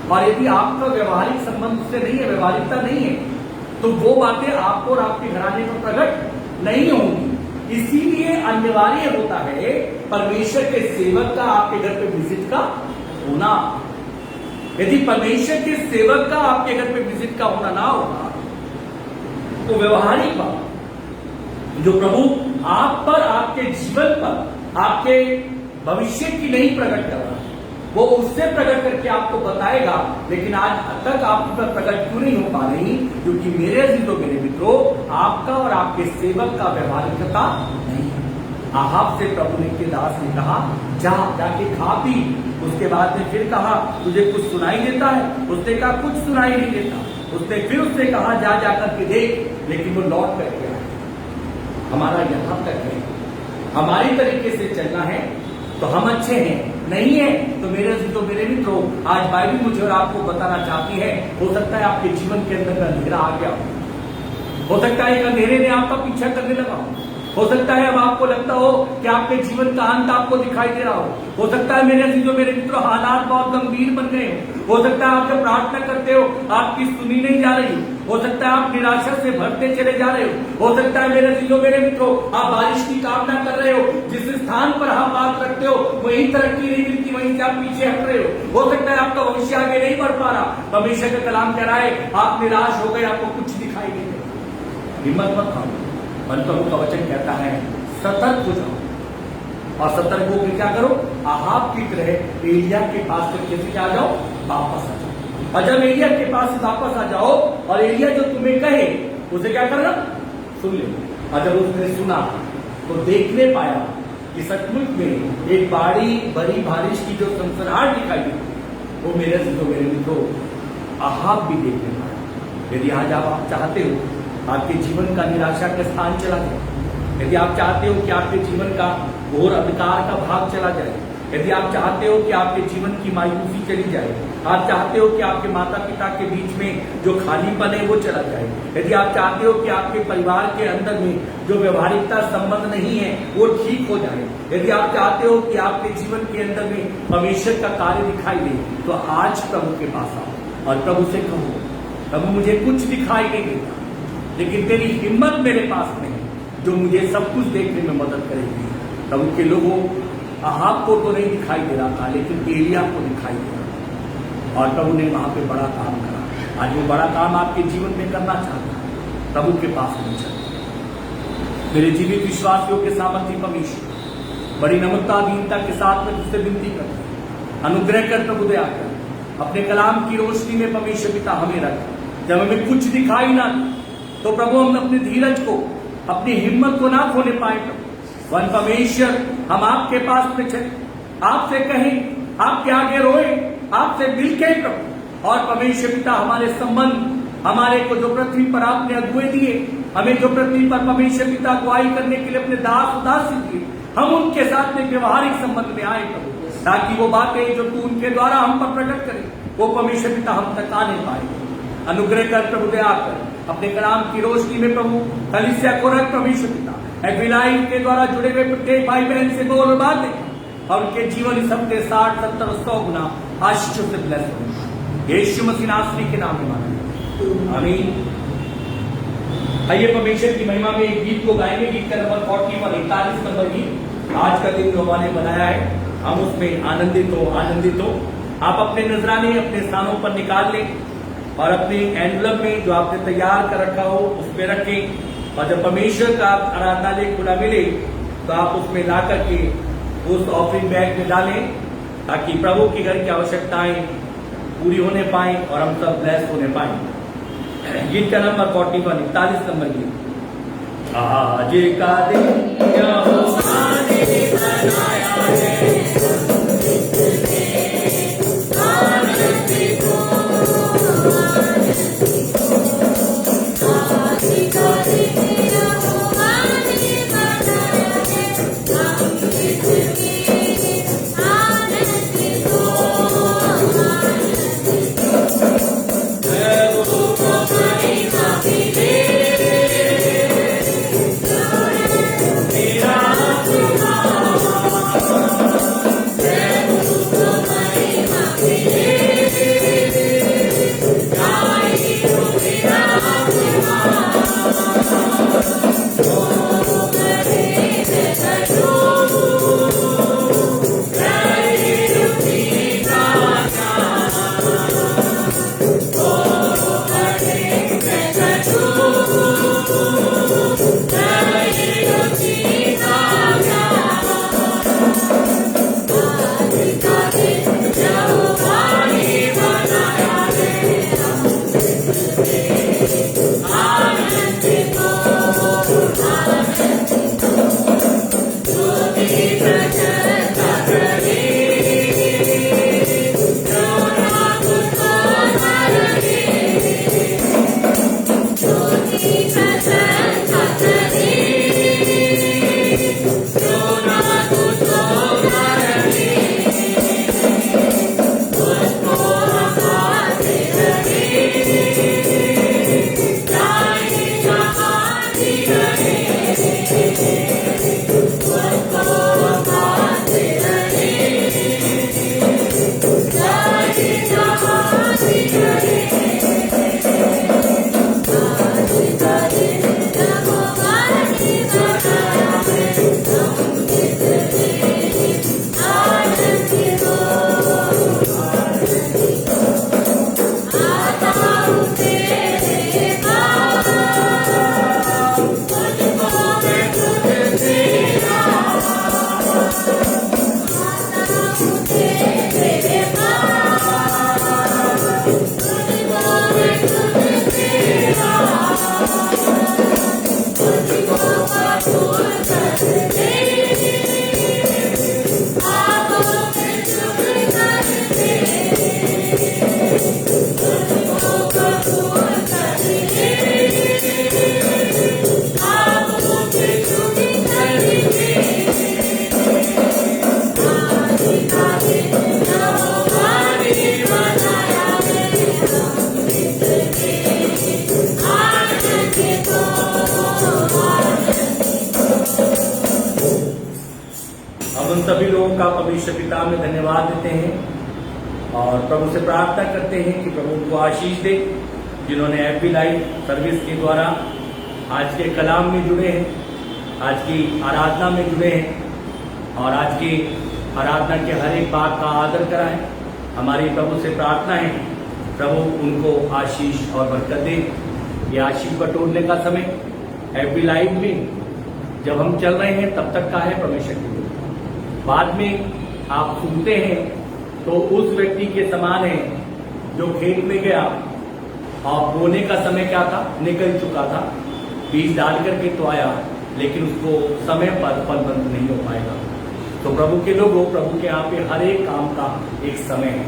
और यदि आपका व्यवहारिक संबंध उससे नहीं है, व्यवहारिकता नहीं है, तो वो बातें आपको और आपके घराने में प्रकट नहीं होंगी। इसीलिए अनिवार्य होता है परमेश्वर के सेवक का आपके घर पे विजिट का होना। यदि परमेश्वर के सेवक का आपके घर पे विजिट का होना ना होगा तो व्यवहारिक बात जो प्रभु आप पर, आपके जीवन पर, आपके भविष्य की नहीं प्रकट कर रहा, वो उससे प्रकट करके आपको बताएगा। लेकिन आज तक आप पर प्रकट क्यों नहीं हो पा रही, क्योंकि मेरे अजीजों, मेरे मित्रों, आपका और आपके सेवक का व्यवहारिकता नहीं है। आहाब से प्रभु ने के दास ने कहा, जा जाके खा पी। उसके बाद में फिर कहा, तुझे कुछ सुनाई देता है? उसने कहा कुछ सुनाई नहीं देता। उसने कहा, जा जाकर के देख। लेकिन वो लौट करके आया। हमारा यहां तक है, हमारी तरीके से चलना है तो हम अच्छे हैं, नहीं है तो मेरे अजीजों, मेरे मित्रों, आज बाइबल मुझे और आपको बताना चाहती है, हो सकता है आपके जीवन के अंदर अंधेरा आ गया हो सकता है एक अंधेरे ने आपका पीछा करने लगा हो सकता है अब आपको लगता हो कि आपके जीवन का अंत आपको दिखाई दे रहा हो सकता है मेरे अजीजों, मेरे मित्रों, हालात बहुत गंभीर बन गए हो सकता है आप जब प्रार्थना करते हो आपकी सुनी नहीं जा रही हो सकता है आप निराशा से भरते चले जा रहे हो सकता है मेरे अजीजों, मेरे मित्रों, आप बारिश की कामना कर रहे हो, जिस स्थान पर आप बात रखते हो वहीं तरक्की नहीं मिलती, वहीं से आप पीछे हट रहे हो सकता है आपका भविष्य आगे नहीं बढ़ पा रहा। परमेश्वर का कलाम कह रहा है आप निराश हो गए, आपको कुछ दिखाई नहीं दे, हिम्मत मत खाओ। प्रभु का वचन कहता है सतर्क हो जाओ और सतर्क होकर क्या करो, आहाब की तरह एलिया के पास करके से क्या जाओ, वापस आ जाओ। और जब एलिया के पास से वापस आ जाओ और एलिया जो तुम्हें कहे उसे क्या करना, सुन ले। और जब उसने सुना तो देखने पाया कि सचमुच में एक बड़ी बारिश की जो सनसनाहट दिखाई दी, वो मेरे मित्रों आहाब भी देखने पाया। यदि आज आप चाहते हो आपके जीवन का निराशा का स्थान चला जाए, यदि आप चाहते हो कि आपके जीवन का घोर अंधकार का भाग चला जाए, यदि आप चाहते हो कि आपके जीवन की मायूसी चली जाए, आप चाहते हो कि आपके माता पिता के बीच में जो खालीपन है वो चला जाए, यदि आप चाहते हो कि आपके परिवार के अंदर में जो व्यवहारिकता संबंध नहीं है वो ठीक हो जाए, यदि आप चाहते हो कि आपके जीवन के अंदर में परमेश्वर का कार्य दिखाई दे, तो आज प्रभु के पास आओ और प्रभु से कहो, प्रभु मुझे कुछ दिखाई नहीं देता, लेकिन तेरी हिम्मत मेरे पास नहीं जो मुझे सब कुछ देखने में मदद करेगी। प्रभु के लोगों, अहाब को तो नहीं दिखाई दे रहा था, लेकिन एलिया को दिखाई दे रहा था और प्रभु ने वहां पे बड़ा काम करा। आज वो बड़ा काम आपके जीवन में करना चाहता है, प्रभु के पास पहुंचा। मेरे जीवित विश्वासियों के सामर्थ्य परमेश्वर, बड़ी नम्रता दीनता के साथ में तुझसे विनती करता हूं, अनुग्रह कर प्रभु, दया कर, अपने कलाम की रोशनी में परमेश्वर पिता हमें रख। जब हमें कुछ दिखाई ना तो प्रभु हम अपने धीरज को, अपनी हिम्मत को ना खोने पाए प्रभु। वन परमेश्वर, हम आपके पास में चले, आपसे कहें, आपके आगे रोए, आपसे मिलके प्रभु। और परमेश्वर पिता हमारे संबंध, हमारे को जो पृथ्वी पर आपने अगुए दिए, हमें जो पृथ्वी पर परमेश्वर पिता अगुवाई करने के लिए अपने दास उदासी दिए, हम उनके साथ में व्यवहारिक संबंध में आए प्रभु, ताकि वो बातें जो तू उनके द्वारा हम पर प्रकट करे वो परमेश्वर पिता हम तक आ नहीं पाए। अनुग्रह कर प्रभु, दया कर, अपने कलाम की रोशनी में प्रभु कलीसिया को रख परमेश्वर पिता। एफिलाइम के द्वारा जुड़े हुए प्रत्येक भाई बहन से बोल बातें और उनके जीवन इस हफ्ते 60, 70, 100 गुना आशीष से ब्लेस हो। यीशु मसीह नासरी के नाम में मांगे, आमीन। आइए परमेश्वर की महिमा में एक गीत को गाएंगे, गीत का नंबर 40 पर 41 नंबर गीत। आज का दिन जो हमारे बनाया है हम उसमें आनंदित हो। आप अपने नजराने अपने स्थानों पर निकाल लें और अपने एनवलप में जो आपने तैयार कर रखा हो उसमें रखें, और जब परमेश्वर का आराधनालय खुला मिले तो आप उसमें ला करके उस ऑफरिंग बैग में डालें, ताकि प्रभु के घर की आवश्यकताएं पूरी होने पाए और हम सब ब्लेस होने पाए। गीत का नंबर 41, 41 नंबर गीत। आज का दिन यहोवा ने बनाया है, Tira उन सभी लोगों का परमेश्वर पिता में धन्यवाद देते हैं और प्रभु से प्रार्थना करते हैं कि प्रभु उनको आशीष दे, जिन्होंने एफबी लाइव सर्विस के द्वारा आज के कलाम में जुड़े हैं, आज की आराधना में जुड़े हैं और आज की आराधना के हर एक बात का आदर करा है। हमारी प्रभु से प्रार्थना है प्रभु उनको आशीष और बरकत दे। ये आशीष बटोरने का समय एफबी लाइव में जब हम चल रहे हैं तब तक का है परमेश्वर की। बाद में आप सुनते हैं तो उस व्यक्ति के समान है जो खेत में गया और बोने का समय क्या था, निकल चुका था, बीज डाल करके तो आया लेकिन उसको समय पर फलवंत नहीं हो पाएगा। तो प्रभु के लोगों, प्रभु के यहाँ पे हर एक काम का एक समय है,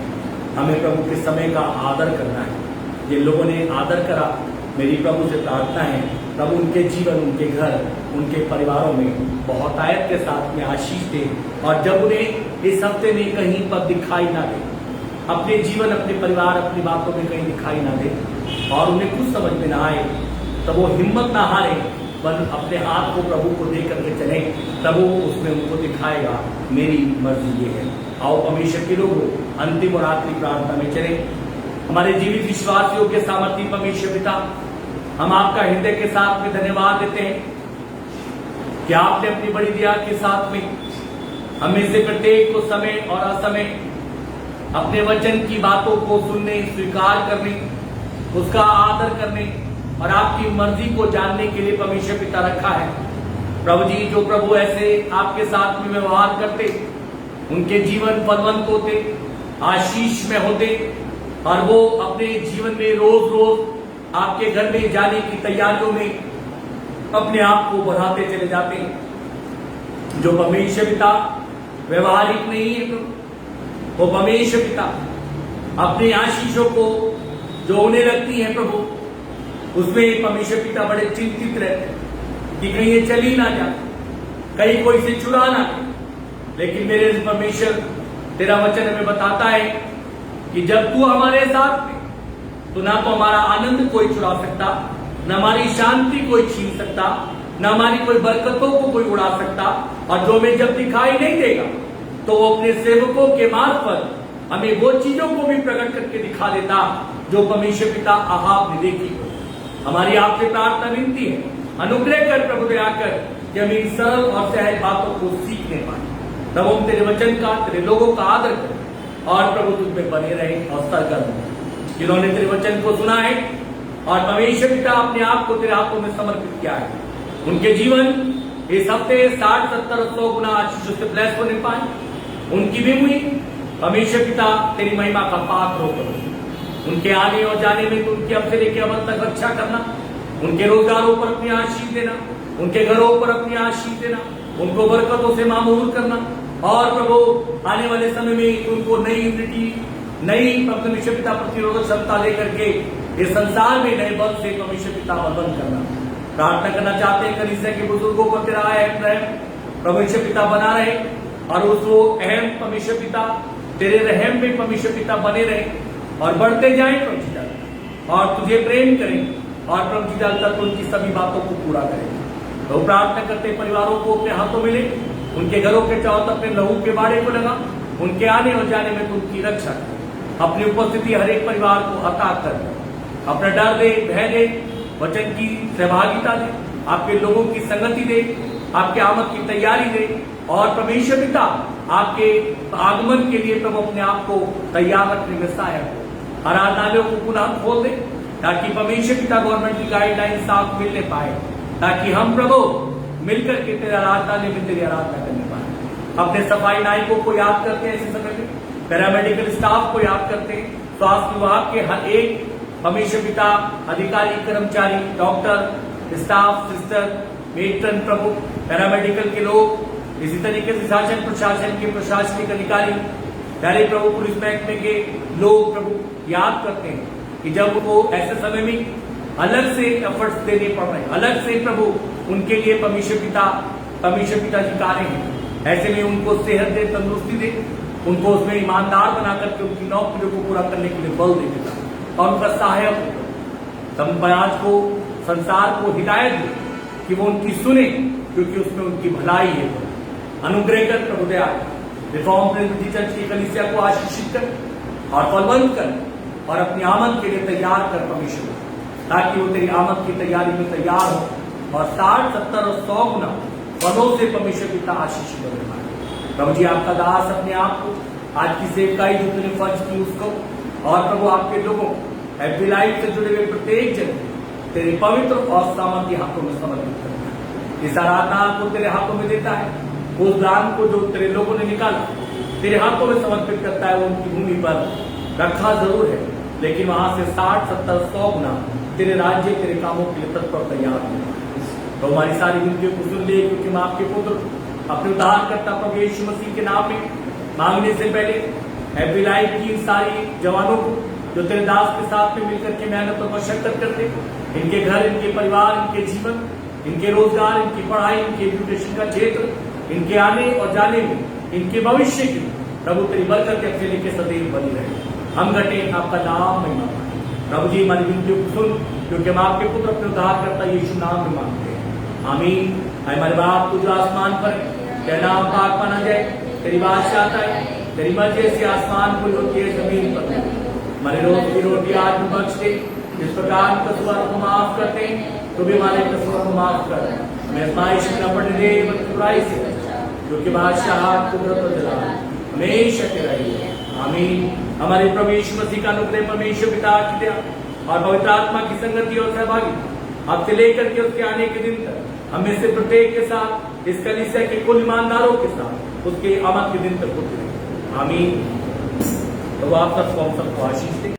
हमें प्रभु के समय का आदर करना है। जिन लोगों ने आदर करा, मेरी प्रभु से प्रार्थना है प्रभु उनके जीवन, उनके घर, उनके परिवारों में बहुत आयत के साथ में आशीष दे और जब उन्हें इस हफ्ते में कहीं पर दिखाई ना दे, अपने जीवन, अपने परिवार, अपनी बातों में कहीं दिखाई ना दे और उन्हें कुछ समझ में ना आए तब वो हिम्मत ना हारे, पर अपने हाथ को प्रभु को दे करके चले। प्रभु उसमें उनको दिखाएगा मेरी मर्जी ये है। आओ परमेश्वर के लोगों, अंतिम और आखिरी प्रार्थना में चले। हमारे जीवित विश्वासियों के सामर्थ्य परमेश्वर पिता, हम आपका हृदय के साथ में धन्यवाद देते हैं कि आपने अपनी बड़ी दया के साथ में हमें से प्रत्येक को समय और असमय अपने वचन की बातों को सुनने, स्वीकार करने, उसका आदर करने और आपकी मर्जी को जानने के लिए परमेश्वर पिता रखा है। प्रभु जी, जो प्रभु ऐसे आपके साथ में व्यवहार करते, उनके जीवन फलवंत होते, आशीष में होते और वो अपने जीवन में रोज रोज आपके घर में जाने की तैयारियों में अपने आप को बढ़ाते चले जाते हैं। जो परमेश्वर पिता व्यवहारिक नहीं है, वो परमेश्वर पिता अपने आशीषों को जो उन्हें लगती है प्रभु, उसमें परमेश्वर पिता बड़े चिंतित रहते हैं कि कहीं ये चली ना जाए, कहीं कोई से चुरा ना ले। लेकिन मेरे परमेश्वर, तेरा वचन हमें बताता है कि जब तू हमारे साथ में, तो ना तो हमारा आनंद कोई चुरा सकता, न हमारी शांति कोई छीन सकता, न हमारी कोई बरकतों को कोई उड़ा सकता। और जो हमें जब दिखाई नहीं देगा तो वो अपने सेवकों के मार्फत हमें वो चीजों को भी प्रकट करके दिखा देता जो परमेश्वर पिता अहाब ने देखी। हमारी आपसे प्रार्थना विनती है, अनुग्रह कर प्रभु दया कर कि हम इन सरल और सहज बातों को सीखने पाए। तब हम तेरे वचन का, तेरे लोगों का आदर करें और प्रभु तुझ में बने रहे और सरगर्म हो। जिन्होंने तेरे वचन को सुना है और परमेश्वर पिता अपने आप को तेरे हाथों में समर्पित किया है, उनके जीवन इस हफ्ते 60, 70, 100 गुना आशीषों से ब्लेस होने पाए। उनकी भी हुई परमेश्वर पिता तेरी महिमा का पात्र होकर उनके आने और जाने में तो उनकी अब से लेकर अब तक रक्षा करना, उनके रोजगारों पर अपनी आशीष देना, उनके घरों पर अपनी आशीष देना, उनको बरकतों से मामूल करना और प्रभु आने वाले समय में उनको नई यूनिटी, नई परमेश्वर पिता प्रतिरोधक क्षमता लेकर के इस संसार में नए बल से परमेश्वर पिता बंद करना। प्रार्थना करना चाहते हैं कलीसिया के बुजुर्गों को तेरा अहम रहम परमेश्वर पिता बना रहे और उसको अहम परमेश्वर पिता तेरे रहम में परमेश्वर पिता बने रहे और बढ़ते जाए प्रभु पिता और तुझे प्रेम करें और प्रभु पिता तक उनकी सभी बातों को पूरा करें। तो प्रार्थना करते परिवारों को अपने हाथों में ले, उनके घरों के चारों तरफ अपने लहू के बाड़े को लगा, उनके आने और जाने में उनकी रक्षा कर, अपनी उपस्थिति हर एक परिवार को अता कर, अपना डर दे, भय दे, वचन की सहभागिता दे, आपके लोगों की संगति दे, आपके आमद की तैयारी दे और परमेश्वर पिता आपके आगमन के लिए प्रभु अपने आप को तैयार रखने में सहायक हो। आराधनालयों को पुनः खोल दे ताकि परमेश्वर पिता गवर्नमेंट की गाइडलाइन साफ मिलने पाए, ताकि हम प्रभु मिलकर के तेरे आराधनालय में तेरी आराधना करने पाए। अपने सफाई नायकों को याद करते हैं ऐसे समय में, पैरामेडिकल स्टाफ को याद करते हैं, स्वास्थ्य विभाग के हर एक परमेश्वर पिता अधिकारी, कर्मचारी, डॉक्टर, स्टाफ, सिस्टर, मेट्रन प्रभु, पैरामेडिकल के लोग, इसी तरीके से शासन प्रशासन के प्रशासनिक अधिकारी, प्यारे प्रभु पुलिस महकमे के लोग प्रभु याद करते हैं कि जब वो ऐसे समय में अलग से एफर्ट्स देने पड़ रहे हैं, अलग से प्रभु उनके लिए परमेश्वर पिता जी कार्य हैं, ऐसे में उनको सेहत दे, तंदुरुस्ती दे, उनको उसमें ईमानदार बना करके उनकी नौकरियों को पूरा करने के लिए बल दे देता और उनका सहायक हो। समाज को, संसार को हिदायत दे कि वो उनकी सुने, क्योंकि उसमें उनकी भलाई है। अनुग्रह कर प्रभु दया रिफॉर्म प्रेसिडेंसी चर्च की कलीसिया को आशीषित कर और फलवंत कर और अपनी आमद के लिए तैयार कर परमेश्वर, ताकि वो तेरी आमद की तैयारी में तैयार हो और 60, 70 और 100 गुना फलों से परमेश्वर पिता आशीषित हो पाए। प्रभु जी आपका दास अपने आप को आज की सेवकाई जो तूने फर्ज की उसको और प्रभु आपके लोगों एफबी लाइव से जुड़े हुए प्रत्येक जन तेरे पवित्र और सामर्थ्य हाथों में समर्पित करता है। इस आराधना को तेरे हाथों में देता है, उस दान को जो तेरे लोगों ने निकाला तेरे हाथों में समर्पित करता है। वो उनकी भूमि पर रखा जरूर है, लेकिन वहां से 60, 70, 100 गुना तेरे राज्य तेरे कामों के लिए तत्पर तैयार है। तो हमारी सारी विनतियों को सुन ले, क्योंकि हम आपके पुत्र अपने उद्धारकर्ता प्रभु यीशु मसीह के नाम में मांगने से पहले एफबी लाइव की सारी जवानों को जो तेरे दास के साथ में मिलकर के मेहनत और मशक्कत करते, इनके घर, इनके परिवार, इनके जीवन, इनके रोजगार, इनकी पढ़ाई, इनके एजुकेशन का क्षेत्र, इनके आने और जाने में, इनके भविष्य की प्रभु तेरी बरकत के अकेले के सदैव बनी रहे। हम घटे आपका नाम महिमा पाए। प्रभु जी हमारी विनतियों को सुन, क्योंकि हम आपके पुत्र अपने उद्धारकर्ता यीशु नाम में मांगते हैं, आमीन। हमारे बाप तू जो आसमान पर है, तेरा नाम पाक माना जाए, तेरी बादशाह आए, तेरी मर्जी से आसमान को होती है जमीन पर। हमारे रोज की रोटी आज बख्श दे, जिस प्रकार कसूर को माफ करते हैं तो भी हमारे कसूर को माफ कर। हमें आजमाइश में न पड़ने दे, बल्कि बुराई से क्योंकि बादशाह कुदरत और जलाल हमेशा तेरा ही है, आमीन। हमारे प्रभु यीशु मसीह का अनुग्रह, परमेश्वर पिता की दया और पवित्र आत्मा की संगति और सहभागी अब से लेकर के उसके आने के दिन तक हमें से प्रत्येक के साथ, इस कलीसिया के कुल ईमानदारों के साथ उसके आमद के दिन तक होते रहे, आमीन। तो आप सबको आशीष दे।